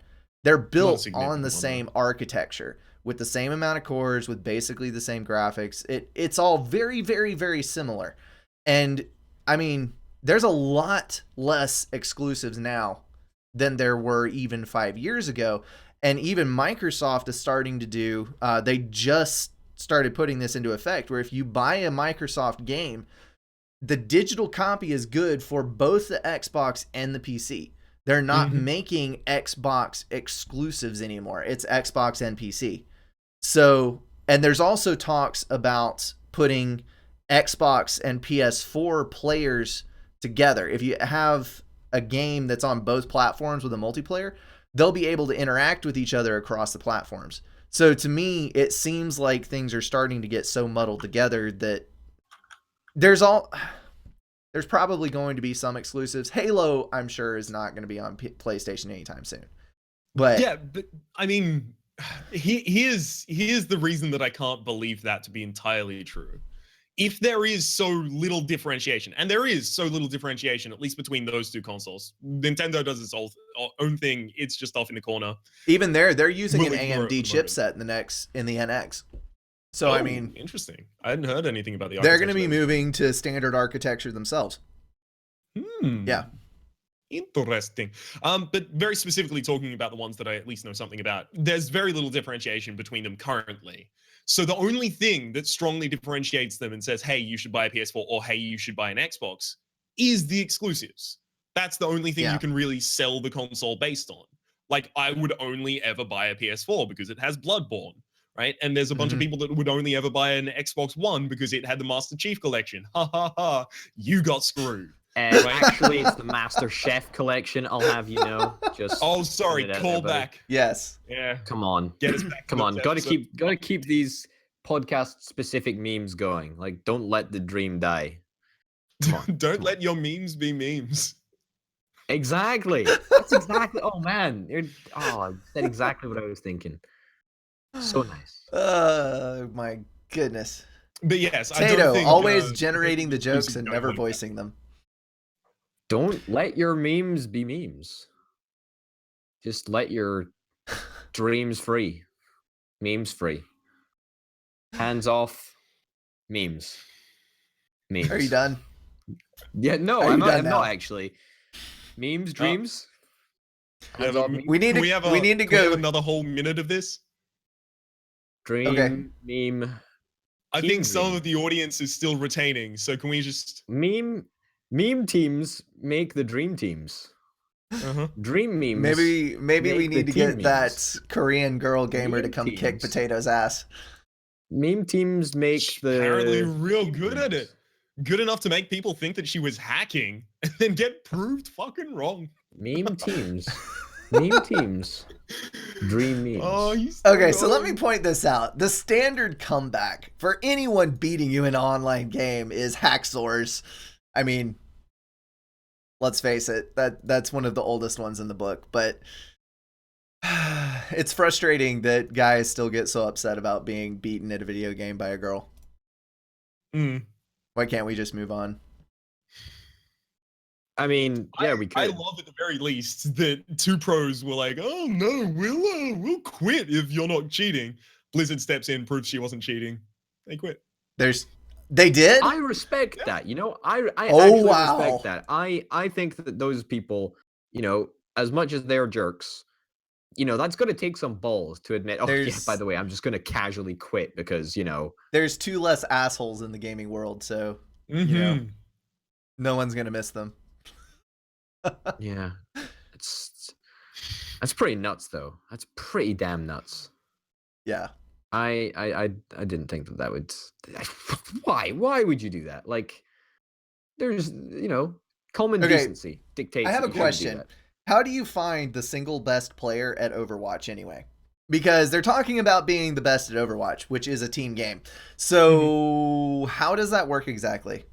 They're built on the same architecture, with the same amount of cores, with basically the same graphics. It's all very, very, very similar. And I mean, there's a lot less exclusives now than there were even 5 years ago. And even Microsoft is starting to do, they just started putting this into effect, where if you buy a Microsoft game, the digital copy is good for both the Xbox and the PC. They're not making Xbox exclusives anymore. It's Xbox and PC. So, and there's also talks about putting Xbox and PS4 players together. If you have a game that's on both platforms with a multiplayer, they'll be able to interact with each other across the platforms. So to me, it seems like things are starting to get so muddled together that there's probably going to be some exclusives. Halo, I'm sure, is not going to be on PlayStation anytime soon. But yeah, but I mean, here's the reason that I can't believe that to be entirely true, if there is so little differentiation, and there is so little differentiation, at least between those two consoles, Nintendo does its own thing. It's just off in the corner. Even they're using We'll an ignore it AMD for the moment. chipset in the NX. So I mean, interesting. I hadn't heard anything about the. They're going to be moving to standard architecture themselves. Yeah. Interesting. But very specifically talking about the ones that I at least know something about, there's very little differentiation between them currently. So the only thing that strongly differentiates them and says, hey, you should buy a PS4 or hey, you should buy an Xbox is the exclusives. That's the only thing you can really sell the console based on. Like, I would only ever buy a PS4 because it has Bloodborne, right? And there's a bunch of people that would only ever buy an Xbox One because it had the Master Chief Collection. Ha ha ha. You got screwed. Actually, it's the Master Chef Collection. I'll have you know. Just sorry, call back. Yes. Yeah. Come on. Get us back. Come on. Gotta keep these podcast specific memes going. Like, don't let the dream die. Don't let your memes be memes. Exactly. That's exactly. Oh man. I said exactly what I was thinking. So nice. Oh my goodness. But yes, Tato, I don't think, always generating the jokes and never voicing them. Don't let your memes be memes. Just let your dreams free. Memes free. Hands off. Memes. Are you done? Yeah, no, I'm not actually. Memes, dreams. We need to go another whole minute of this. Dream, meme. I think some of the audience is still retaining, so can we just meme teams make the dream teams. Dream memes. Maybe we need to get that Korean girl gamer to come teams. kick Potato's ass. Meme teams make apparently real good at it. Good enough to make people think that she was hacking and then get proved fucking wrong. Meme teams. Meme teams. Dream memes. Okay, so let me point this out. The standard comeback for anyone beating you in an online game is hacksaws. I mean, let's face it, that's one of the oldest ones in the book, but it's frustrating that guys still get so upset about being beaten at a video game by a girl. Why can't we just move on? I mean, yeah, we could. I love at the very least that two pros were like, "Oh no, we'll quit if you're not cheating." Blizzard steps in, proves she wasn't cheating. They quit. They did? I respect that. You know, I actually respect that. I think that those people, you know, as much as they're jerks, you know, that's going to take some balls to admit, by the way, I'm just going to casually quit because, you know. There's two less assholes in the gaming world, so, you know, no one's going to miss them. Yeah. That's pretty nuts, though. That's pretty damn nuts. Yeah. I didn't think that would. Why would you do that? Like, there's, you know, common decency dictates. I have a question. How do you find the single best player at Overwatch anyway? Because they're talking about being the best at Overwatch, which is a team game. So how does that work exactly?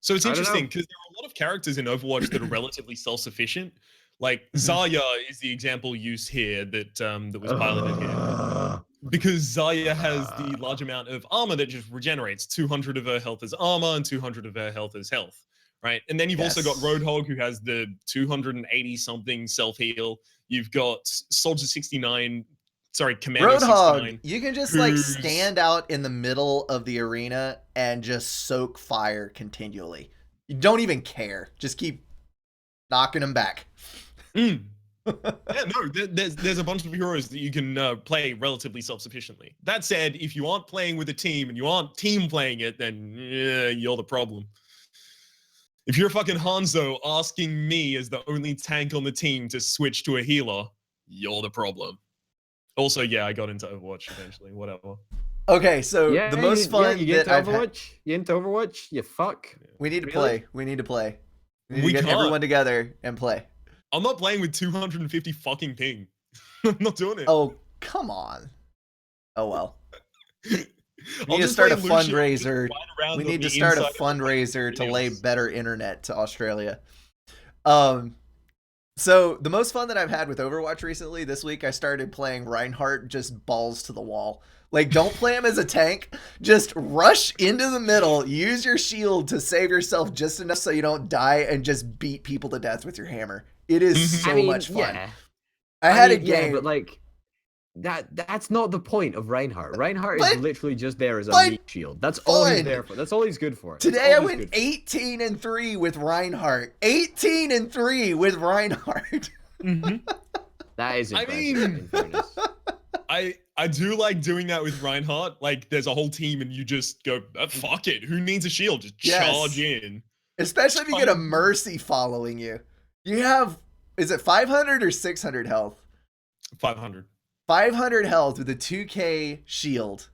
So it's interesting because there are a lot of characters in Overwatch that are relatively self-sufficient. Like Zarya is the example used here that was piloted here. Because Zarya has the large amount of armor that just regenerates. 200 of her health as armor and 200 of her health as health. Right? And then you've also got Roadhog, who has the 280-something self-heal. You've got Soldier 69... Sorry, Commando 69. You can just like stand out in the middle of the arena and just soak fire continually. You don't even care. Just keep knocking them back. Yeah, no, there's a bunch of heroes that you can play relatively self-sufficiently. That said, if you aren't playing with a team and you aren't team playing it, then you're the problem. If you're fucking Hanzo asking me as the only tank on the team to switch to a healer, you're the problem. Also, yeah, I got into Overwatch eventually. Whatever. Okay, so the most fun you get into Overwatch? You into Overwatch? You fuck. We need to play. We need to play. We need to get everyone together and play. I'm not playing with 250 fucking ping. I'm not doing it. Oh, come on. Oh well. We need to start a fundraiser. We need to start a fundraiser to lay better internet to Australia. So the most fun that I've had with Overwatch recently, this week I started playing Reinhardt just balls to the wall. Like, don't play him as a tank. Just rush into the middle, use your shield to save yourself just enough so you don't die, and just beat people to death with your hammer. It is so much fun. Yeah. I had a Yeah, game. but like that's not the point of Reinhardt. Reinhardt But- is literally just there as a but meat shield. That's all he's fun. there for. That's all he's good for. That's Today I all he's went good for. 18-3 with Reinhardt. 18-3 with Reinhardt. That is I impressive. mean- in fairness. I do like doing that with Reinhardt. Like, there's a whole team, and you just go, fuck it. Who needs a shield? Just Yes. charge in. Especially if you get a Mercy following you. You have, is it 500 or 600 health? 500. 500 health with a 2k shield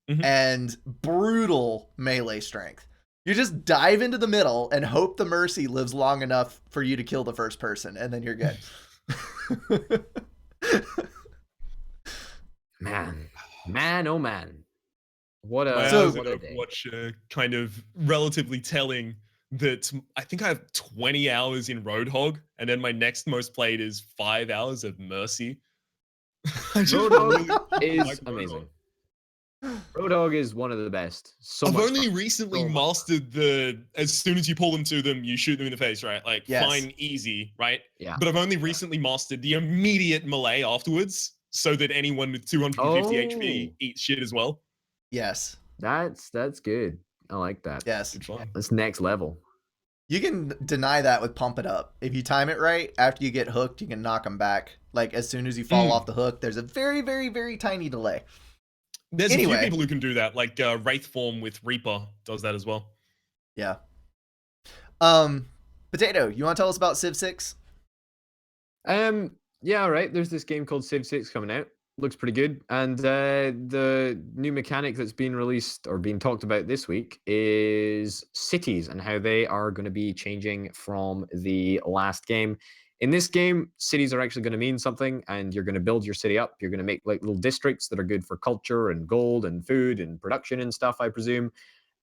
Mhm. and brutal melee strength. You just dive into the middle and hope the Mercy lives long enough for you to kill the first person, and then you're good. Man, oh man. What My a So- hours what in a day. Overwatch are kind of relatively telling that I think I have 20 hours in Roadhog, and then my next most played is 5 hours of Mercy. I just Roadhog really is like Roadhog. amazing. Roadhog is one of the best. So I've much only fun. recently So much mastered the as soon as you pull them to them, you shoot them in the face, right? Like, Yes. fine, easy, right? Yeah. But I've only recently mastered the immediate melee afterwards, so that anyone with 250 HP Oh. eats shit as well. Yes. That's good. I like that. Yes. Good fun. That's next level. You can deny that with Pump It Up. If you time it right, after you get hooked, you can knock them back. Like, as soon as you fall off the hook, there's a very, very, very tiny delay. There's a Anyway. few people who can do that, like Wraith Form with Reaper does that as well. Yeah. Potato, you want to tell us about Civ 6? Yeah, all right. There's this game called Civ 6 coming out. Looks pretty good. And the new mechanic that's been released or being talked about this week is cities and how they are going to be changing from the last game. In this game, cities are actually going to mean something, and you're going to build your city up. You're going to make like little districts that are good for culture and gold and food and production and stuff, I presume.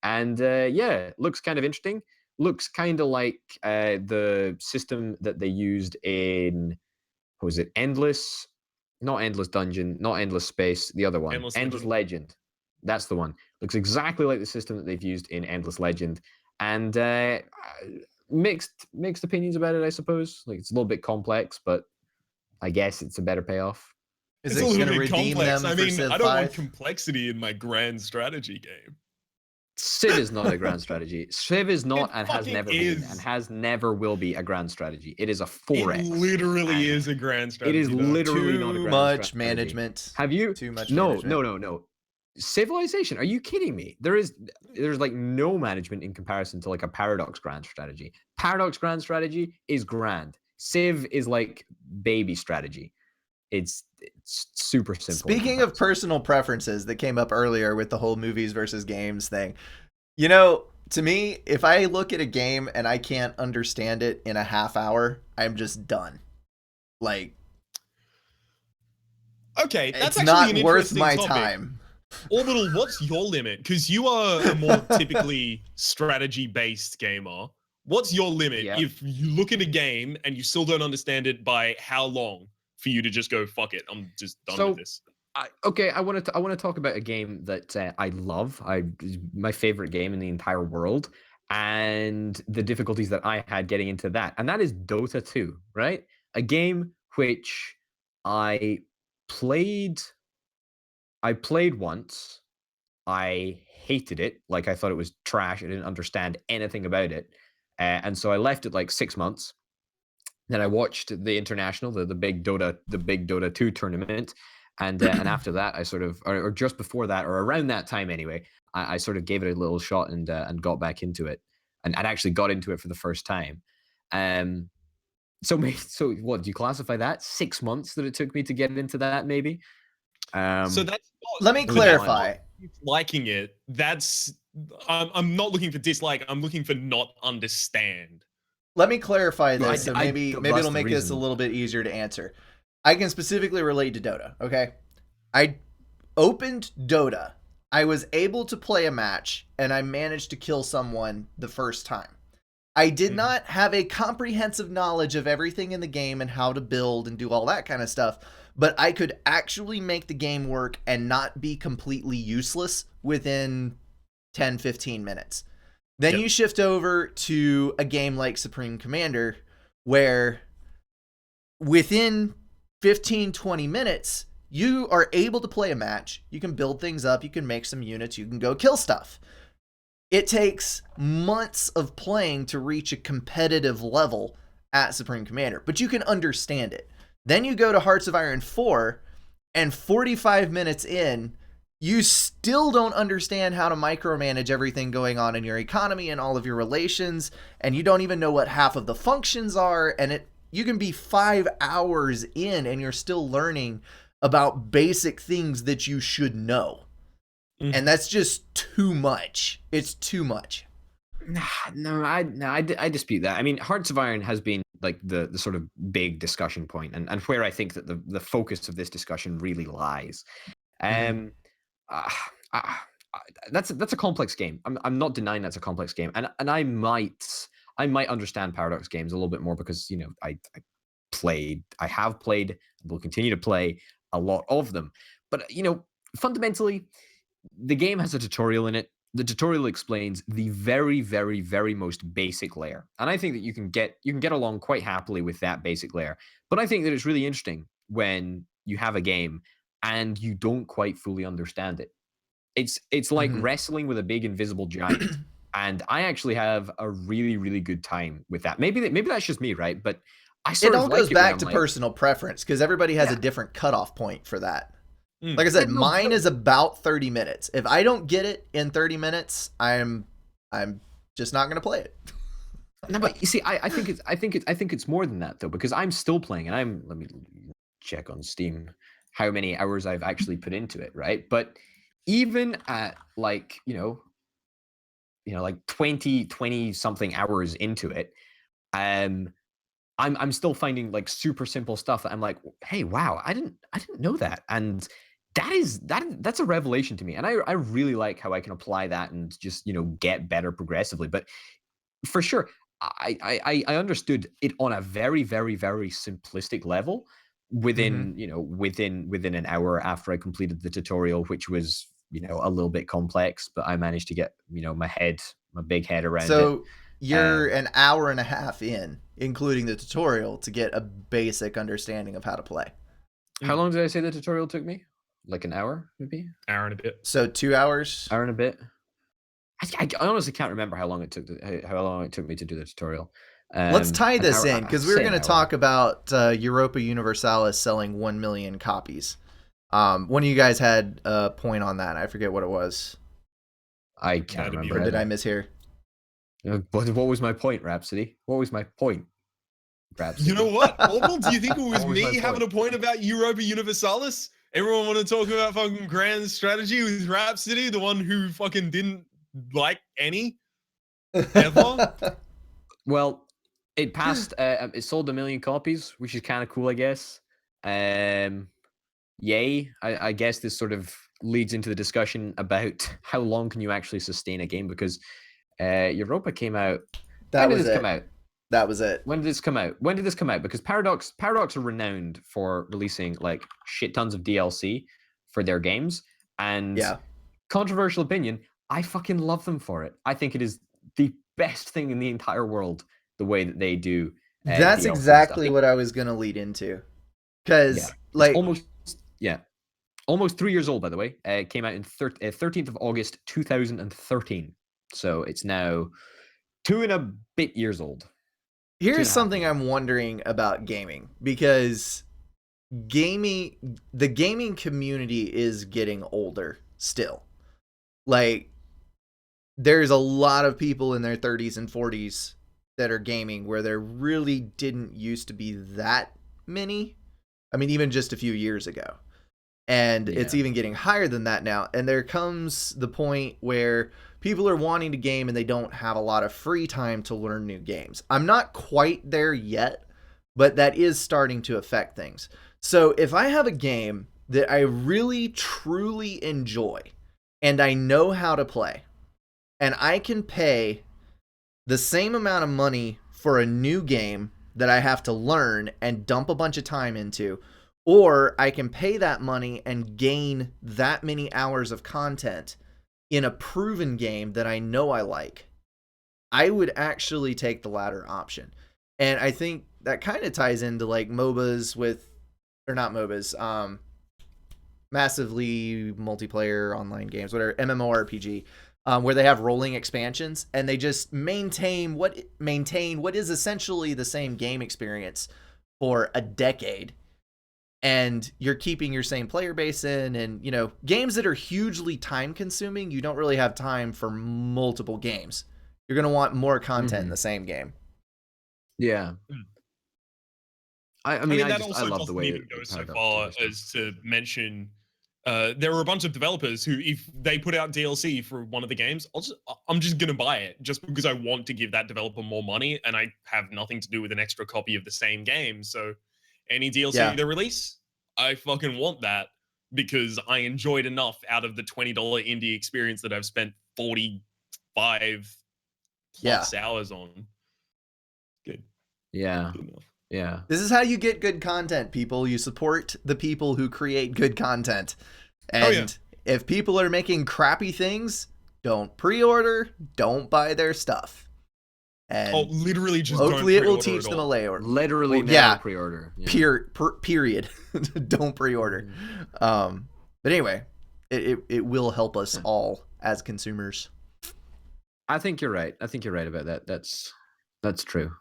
And yeah, looks kind of interesting. Looks kind of like the system that they used in, what was it? Not Endless Dungeon, not Endless Space, the other one. Endless Legend. That's the one. Looks exactly like the system that they've used in Endless Legend. And mixed opinions about it, I suppose. Like, it's a little bit complex, but I guess it's a better payoff. Is It's it a going little to bit redeem complex. them I for mean, Civ I don't want 5? complexity in my grand strategy game. Civ is not a grand strategy. Civ is not It and has fucking never been is. and has never will be a grand strategy. It is a 4X. It literally and is a grand strategy. It is though. literally not a Too grand much strategy. management. Have you? Too much No, management. no. Civilization? Are you kidding me? There's like no management in comparison to like a Paradox grand strategy. Paradox grand strategy is grand. Civ is like baby strategy. It's super simple. in Speaking of comparison. personal preferences that came up earlier with the whole movies versus games thing, you know, to me, if I look at a game and I can't understand it in a half hour, I'm just done. Like, Okay, that's it's actually not an worth interesting my topic. time. Orbital, what's your limit? Because you are a more typically strategy-based gamer. What's your limit Yeah. if you look at a game and you still don't understand it by how long for you to just go, fuck it, I'm just done with this? I want to talk about a game that I love. My favorite game in the entire world, and the difficulties that I had getting into that, and that is Dota 2. Right, a game which I played. I played once. I hated it. Like, I thought it was trash. I didn't understand anything about it, and so I left it like 6 months. Then I watched the international, the big Dota 2 tournament, and after that, I sort of, or just before that, or around that time anyway, I sort of gave it a little shot and got back into it, and actually got into it for the first time. So what do you classify that? 6 months that it took me to get into that, maybe. So that's Let me really clarify. liking it. That's I'm not looking for dislike. I'm looking for not understand. Let me clarify Well, this, so maybe that's it'll the make this a reason. little bit easier to answer. I can specifically relate to Dota, okay? I opened Dota. I was able to play a match, and I managed to kill someone the first time. I did not have a comprehensive knowledge of everything in the game and how to build and do all that kind of stuff, but I could actually make the game work and not be completely useless within 10, 15 minutes. Then you shift over to a game like Supreme Commander, where within 15, 20 minutes, you are able to play a match. You can build things up. You can make some units. You can go kill stuff. It takes months of playing to reach a competitive level at Supreme Commander, but you can understand it. Then you go to Hearts of Iron 4, and 45 minutes in, you still don't understand how to micromanage everything going on in your economy and all of your relations, and you don't even know what half of the functions are, and you can be 5 hours in and you're still learning about basic things that you should know. And that's just too much. It's too much. No, I dispute that. I mean, Hearts of Iron has been like the sort of big discussion point, and where I think that the focus of this discussion really lies. That's a complex game. I'm not denying that's a complex game, and I might understand Paradox games a little bit more because I have played, and will continue to play a lot of them. But fundamentally, the game has a tutorial in it. The tutorial explains the very, very, very most basic layer, and I think that you can get along quite happily with that basic layer. But I think that it's really interesting when you have a game and you don't quite fully understand it. It's like wrestling with a big invisible giant, and I actually have a really, really good time with that. Maybe that's just me, right? But it all goes back to personal preference because everybody has a different cutoff point for that. Like I said, mine is about 30 minutes. If I don't get it in 30 minutes, I'm just not going to play it. No, but you see, I think it's more than that though, because I'm still playing, and let me check on Steam how many hours I've actually put into it, right? But even at like 20 something hours into it, I'm still finding like super simple stuff that I'm like, hey, wow, I didn't know that, and that's a revelation to me, and I really like how I can apply that and just get better progressively. But for sure, I understood it on a very, very, very simplistic level within within an hour after I completed the tutorial, which was a little bit complex, but I managed to get my big head around it. So you're an hour and a half in, including the tutorial, to get a basic understanding of how to play. How long did I say the tutorial took me? Like an hour, maybe? Hour and a bit. So 2 hours? Hour and a bit. I honestly can't remember how long it took me to do the tutorial. Let's tie this in, because we were going to talk about Europa Universalis selling 1 million copies. One of you guys had a point on that. I forget what it was. I can't remember. Or did I mishear? What was my point, Rhapsody? What was my point, Rhapsody? You know what? Orville, do you think it was me having a point about Europa Universalis? Everyone want to talk about fucking grand strategy with Rhapsody, the one who fucking didn't like any ever? Well, it passed. It sold 1 million copies, which is kind of cool, I guess. Yay! I guess this sort of leads into the discussion about how long can you actually sustain a game, because Europa came out. That when was did this it. come out? That was it. When did this come out? When did this come out? Because Paradox are renowned for releasing like shit tons of DLC for their games, and controversial opinion, I fucking love them for it. I think it is the best thing in the entire world, the way that they do. That's DLC exactly stuff. what I was going to lead into. Because almost 3 years old, by the way. It came out in 13th of August 2013. So it's now 2 and a bit years old. Here's something I'm wondering about gaming, because the gaming community is getting older still. Like, there's a lot of people in their 30s and 40s that are gaming where there really didn't used to be that many. I mean, even just a few years ago. And it's even getting higher than that now. And there comes the point where people are wanting to game and they don't have a lot of free time to learn new games. I'm not quite there yet, but that is starting to affect things. So if I have a game that I really, truly enjoy and I know how to play, and I can pay the same amount of money for a new game that I have to learn and dump a bunch of time into, or I can pay that money and gain that many hours of content in a proven game that I know I like. I would actually take the latter option. And I think that kind of ties into like MOBAs with, or not MOBAs, massively multiplayer online games, whatever, MMORPG, where they have rolling expansions and they just maintain what is essentially the same game experience for a decade. And you're keeping your same player base in, and, you know, games that are hugely time consuming, you don't really have time for multiple games. You're going to want more content in the same game. Yeah. I mean, I that just, I also love the doesn't way even it go so panned out far to this as to mention there are a bunch of developers who, if they put out DLC for one of the games, I'm just gonna buy it just because I want to give that developer more money, and I have nothing to do with an extra copy of the same game. So any DLC they release, I fucking want that because I enjoyed enough out of the $20 indie experience that I've spent 45 plus hours on. Good. Yeah. Good enough. Yeah. This is how you get good content, people. You support the people who create good content. And if people are making crappy things, don't pre-order, don't buy their stuff. And literally just hopefully don't it will pre-order teach at them a all. layer. Literally never pre-order. Yeah. Period. Don't pre-order. But anyway, it will help us all as consumers. I think you're right. I think you're right about that. That's true.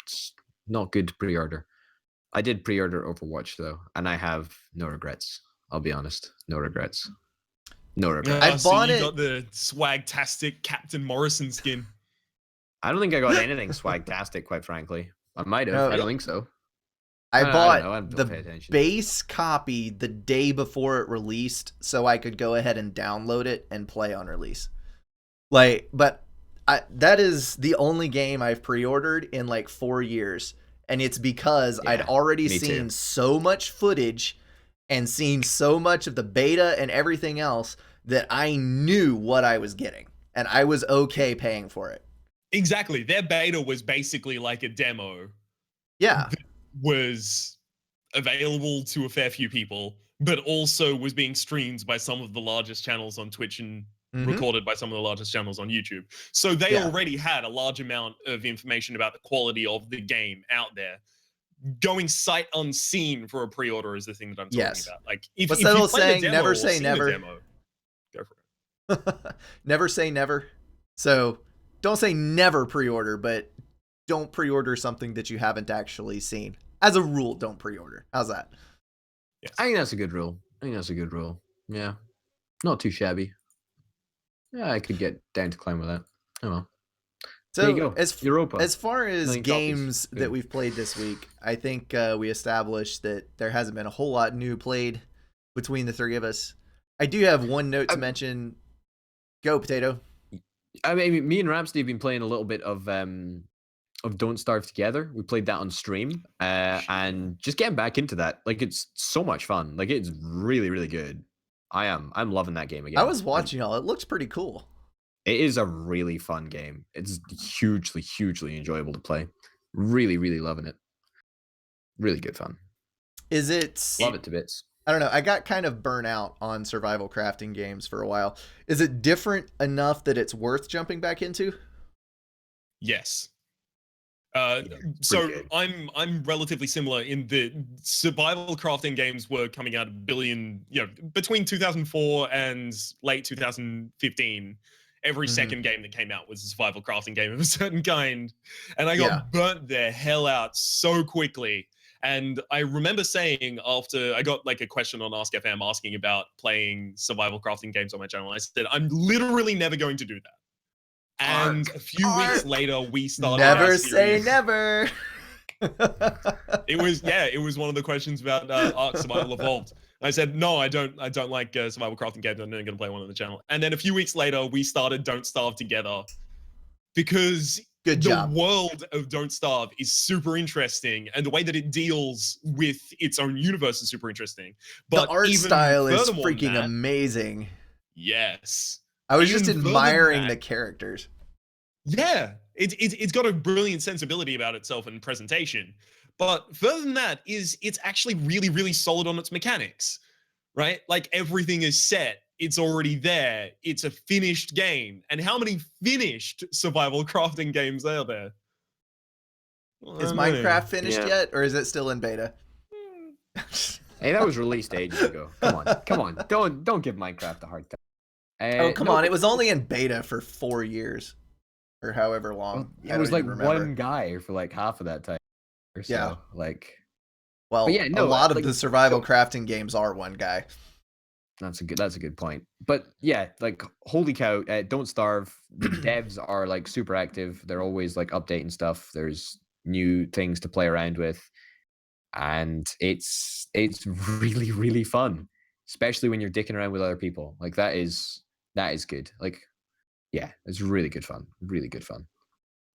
It's not good to pre-order. I did pre-order Overwatch though, and I have no regrets. I'll be honest, no regrets. No regrets. I bought you it. got the swagtastic Captain Morrison skin. I don't think I got anything swagtastic, quite frankly. I might have. No. I don't think so. I bought I don't the pay attention. base copy the day before it released, so I could go ahead and download it and play on release. Like, but that is the only game I've pre-ordered in like 4 years. And it's because I'd already seen so much footage and seen so much of the beta and everything else that I knew what I was getting. And I was okay paying for it. Exactly. Their beta was basically like a demo. Yeah. That was available to a fair few people, but also was being streamed by some of the largest channels on Twitch and recorded by some of the largest channels on YouTube. So they already had a large amount of information about the quality of the game out there. Going sight unseen for a pre-order is the thing that I'm talking about. Like, if you play the demo never or say seen never. the demo, go for it. Never say never. So don't say never pre-order, but don't pre-order something that you haven't actually seen. As a rule, don't pre-order. How's that? Yes. I think that's a good rule. Yeah. Not too shabby. Yeah, I could get down to climb with that. Oh well. So there you go. As far as games copies. that we've played this week, I think we established that there hasn't been a whole lot new played between the three of us. I do have one note to mention. Go, Potato. I mean, me and Rhapsody have been playing a little bit of Don't Starve Together. We played that on stream, and just getting back into that. Like, it's so much fun. Like, it's really, really good. I'm loving that game again. I was watching y'all. It looks pretty cool. It is a really fun game. It's hugely, hugely enjoyable to play. Really, really loving it. Really good fun. Is it? Love it to bits. I don't know. I got kind of burnt out on survival crafting games for a while. Is it different enough that it's worth jumping back into? Yes. So I'm relatively similar in the survival crafting games were coming out between 2004 and late 2015. Every second game that came out was a survival crafting game of a certain kind. And I got burnt the hell out so quickly. And I remember saying, after I got like a question on Ask FM asking about playing survival crafting games on my channel, I said, I'm literally never going to do that. And a few weeks later, we started. Never say never. It was one of the questions about Ark Survival Evolved. I said, no, I don't like survival crafting games. I'm not going to play one on the channel. And then a few weeks later, we started Don't Starve together because the world of Don't Starve is super interesting, and the way that it deals with its own universe is super interesting. But the art style is freaking amazing. Yes. I was just admiring the characters. Yeah, It's got a brilliant sensibility about itself and presentation. But further than that, it's actually really, really solid on its mechanics, right? Like everything is set. It's already there. It's a finished game. And how many finished survival crafting games are there? Is Minecraft finished yet, or is it still in beta? Hey, that was released ages ago. Come on. Don't give Minecraft a hard time. Oh, come on. It was only in beta for 4 years or however long. It was like one guy for like half of that time or so. Yeah. Like, well, yeah, no, a lot of the survival crafting games are one guy. That's a good point. But yeah, like holy cow, don't starve. The devs are like super active. They're always like updating stuff. There's new things to play around with. And it's really, really fun, especially when you're dicking around with other people. Like that is good. Like, yeah, it's really good fun. Really good fun.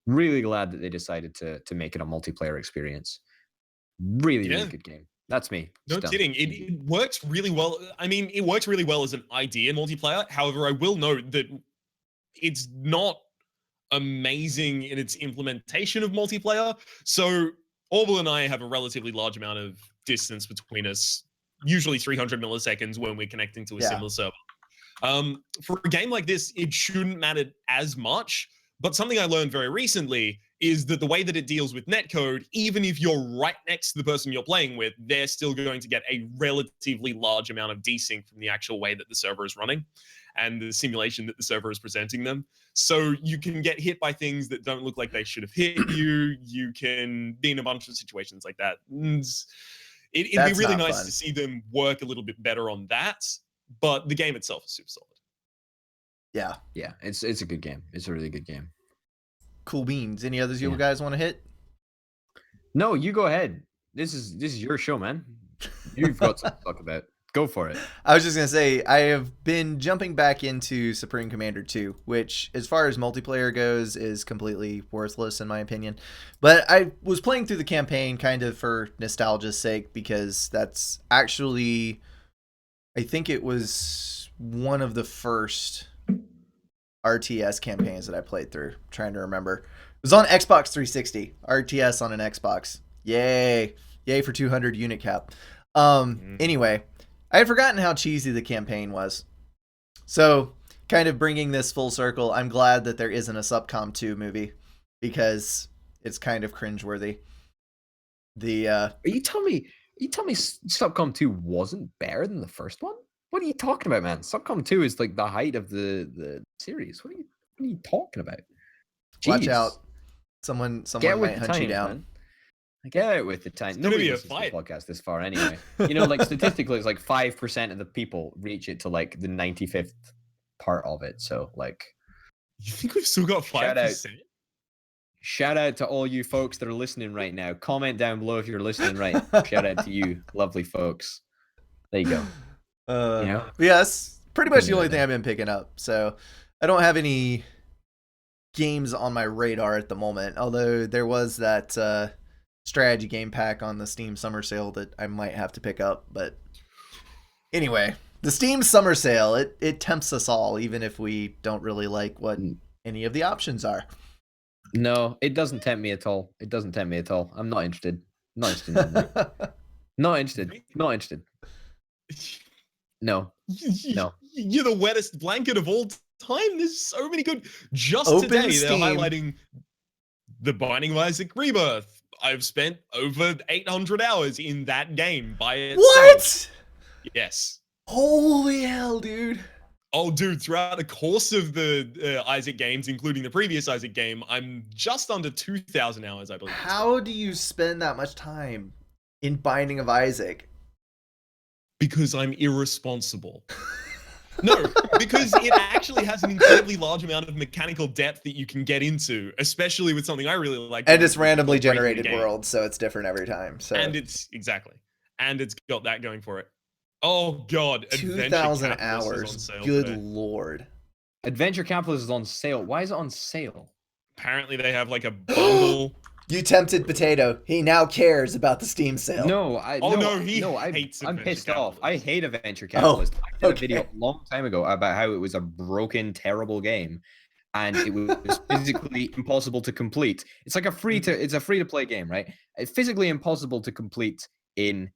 Really glad that they decided to make it a multiplayer experience. Really good game. That's me. No kidding. It works really well. I mean, it works really well as an idea in multiplayer. However, I will note that it's not amazing in its implementation of multiplayer. So Orbital and I have a relatively large amount of distance between us, usually 300 milliseconds when we're connecting to a similar server. For a game like this, it shouldn't matter as much. But something I learned very recently is that the way that it deals with netcode, even if you're right next to the person you're playing with, they're still going to get a relatively large amount of desync from the actual way that the server is running and the simulation that the server is presenting them. So you can get hit by things that don't look like they should have hit you. You can be in a bunch of situations like that. It'd be really nice to see them work a little bit better on that. But the game itself is super solid. Yeah, it's a good game. It's a really good game. Cool beans. Any others you guys want to hit? No, you go ahead. This is your show, man. You've got something to talk about. Go for it. I was just going to say, I have been jumping back into Supreme Commander 2, which, as far as multiplayer goes, is completely worthless in my opinion. But I was playing through the campaign kind of for nostalgia's sake, because that's actually, I think it was one of the first RTS campaigns that I played through. I'm trying to remember. It was on Xbox 360. RTS on an Xbox. Yay. Yay for 200 unit cap. Anyway, I had forgotten how cheesy the campaign was. So, kind of bringing this full circle, I'm glad that there isn't a Subcom 2 movie, because it's kind of cringeworthy. Are you telling me Subcom 2 wasn't better than the first one? What are you talking about, man? Subcom 2 is like the height of the series. What are you talking about? Jeez. Watch out. Someone might hunt you down. Man. Get out with the time. Nobody listens to the podcast this far anyway. You know, like statistically, it's like 5% of the people reach it to like the 95th part of it. So like, you think we've still got 5%? Shout out to all you folks that are listening right now. Comment down below if you're listening right. Shout out to you, lovely folks. There you go. Yes, pretty much the only thing I've been picking up. So I don't have any games on my radar at the moment. Although there was that strategy game pack on the Steam summer sale that I might have to pick up. But anyway, the Steam summer sale, it tempts us all, even if we don't really like what any of the options are. No, it doesn't tempt me at all. It doesn't tempt me at all. I'm not interested. Not interested. Not interested. Not interested. No. You're the wettest blanket of all time. There's so many good. Just Open today, Steam. they're highlighting The Binding of Isaac Rebirth. I've spent over 800 hours in that game by itself. What? Yes. Holy hell, dude. Oh, dude, throughout the course of the Isaac games, including the previous Isaac game, I'm just under 2,000 hours, I believe. How do you spend that much time in Binding of Isaac? Because I'm irresponsible. No, because it actually has an incredibly large amount of mechanical depth that you can get into, especially with something I really like. And it's randomly generated worlds, so it's different every time. So and it's got that going for it. Oh god, 2,000 hours. Good lord. Adventure Capitalist is on sale. Why is it on sale? Apparently they have like a bundle. You tempted Potato. He now cares about the Steam sale. I'm pissed off. I hate Adventure Capitalist. I did a video a long time ago about how it was a broken, terrible game. and it was physically impossible to complete. It's like a free to play game, right? It's physically impossible to complete in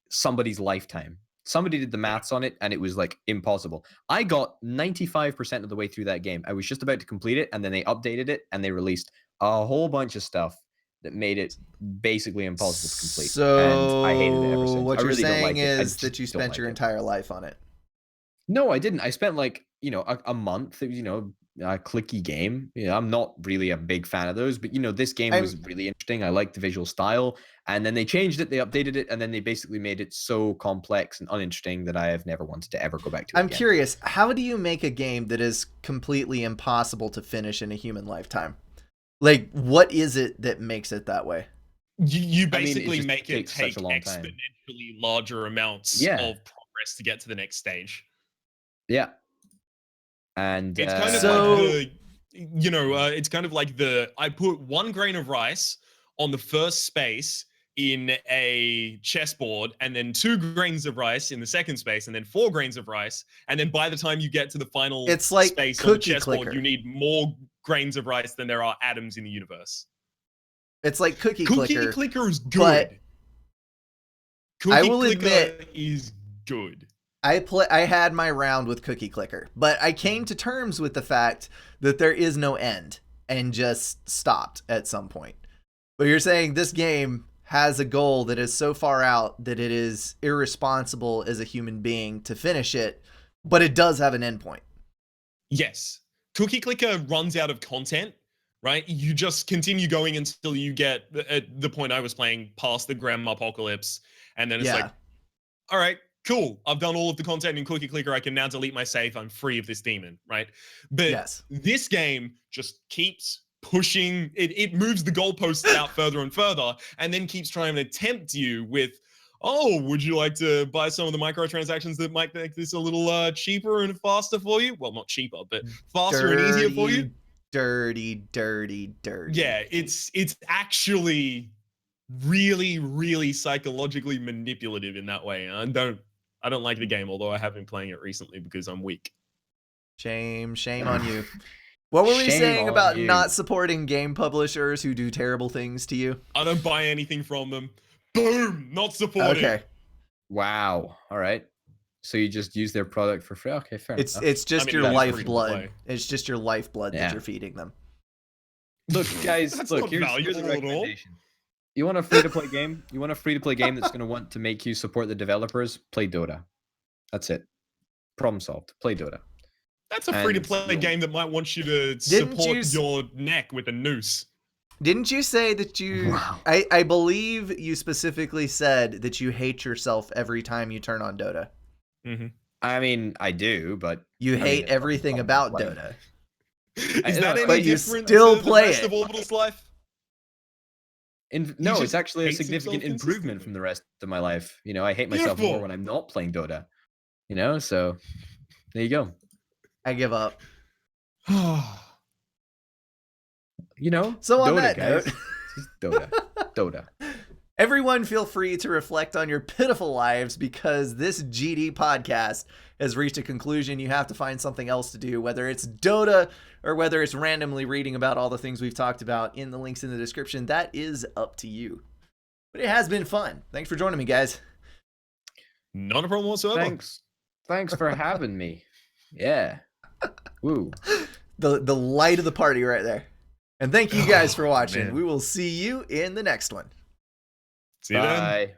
somebody's lifetime. Somebody did the maths on it, and it was like impossible. I got 95% of the way through that game. I was just about to complete it, and then they updated it, and they released a whole bunch of stuff that made it basically impossible to complete. And I hated it ever since. What I you're really don't saying like it. is that you spent your entire life on it. No, I didn't. I spent like, a month. It was, a clicky game. I'm not really a big fan of those, but this game was really interesting. I liked the visual style, and then they changed it, they updated it, and then they basically made it so complex and uninteresting that I have never wanted to ever go back to it. I'm curious, how do you make a game that is completely impossible to finish in a human lifetime? Like, what is it that makes it that way? You basically it make it take exponentially larger amounts of progress to get to the next stage. Yeah. And it's kind of like it's kind of like I put 1 grain of rice on the first space in a chessboard, and then 2 grains of rice in the second space, and then 4 grains of rice, and then by the time you get to the final space on the chessboard, you need more grains of rice than there are atoms in the universe. It's like Cookie Clicker. Cookie Clicker is good. I will admit, is good. I had my round with Cookie Clicker, but I came to terms with the fact that there is no end and just stopped at some point. But you're saying this game has a goal that is so far out that it is irresponsible as a human being to finish it, but it does have an endpoint. Yes. Cookie Clicker runs out of content, right? You just continue going until you get at the point I was playing past the Grandma Apocalypse, and then it's like, all right, cool, I've done all of the content in Cookie Clicker, I can now delete my save, I'm free of this demon, right? But this game just keeps pushing, it moves the goalposts out further and further, and then keeps trying to tempt you with, oh, would you like to buy some of the microtransactions that might make this a little cheaper and faster for you? Well, not cheaper, but faster and easier for you. Dirty. Yeah, it's actually really, really psychologically manipulative in that way. I don't like the game, although I have been playing it recently because I'm weak. Shame on you. What were we saying about not supporting game publishers who do terrible things to you? I don't buy anything from them. Boom! Not supporting. Okay. Wow. All right. So you just use their product for free? Okay, fair enough. It's just your lifeblood. It's just your lifeblood that you're feeding them. Look, guys, here's a recommendation. You want a free-to-play game? You want a free-to-play game that's going to want to make you support the developers? Play Dota. That's it. Problem solved. Play Dota. That's a free-to-play game that might want you to support your neck with a noose. Didn't you say that you... Wow. I believe you specifically said that you hate yourself every time you turn on Dota. Mm-hmm. I mean, I do, but... You hate everything about Dota. Is that any different still to the rest of Orbital's life? No, it's actually a significant improvement from the rest of my life. I hate myself more when I'm not playing Dota. So there you go. I give up. So on Dota, that guys. note, Dota. Everyone feel free to reflect on your pitiful lives because this GD podcast has reached a conclusion. You have to find something else to do, whether it's Dota or whether it's randomly reading about all the things we've talked about in the links in the description. That is up to you. But it has been fun. Thanks for joining me, guys. Not a problem whatsoever. Thanks for having me. Yeah. Woo. The light of the party right there. And thank you guys for watching. We will see you in the next one. See you then.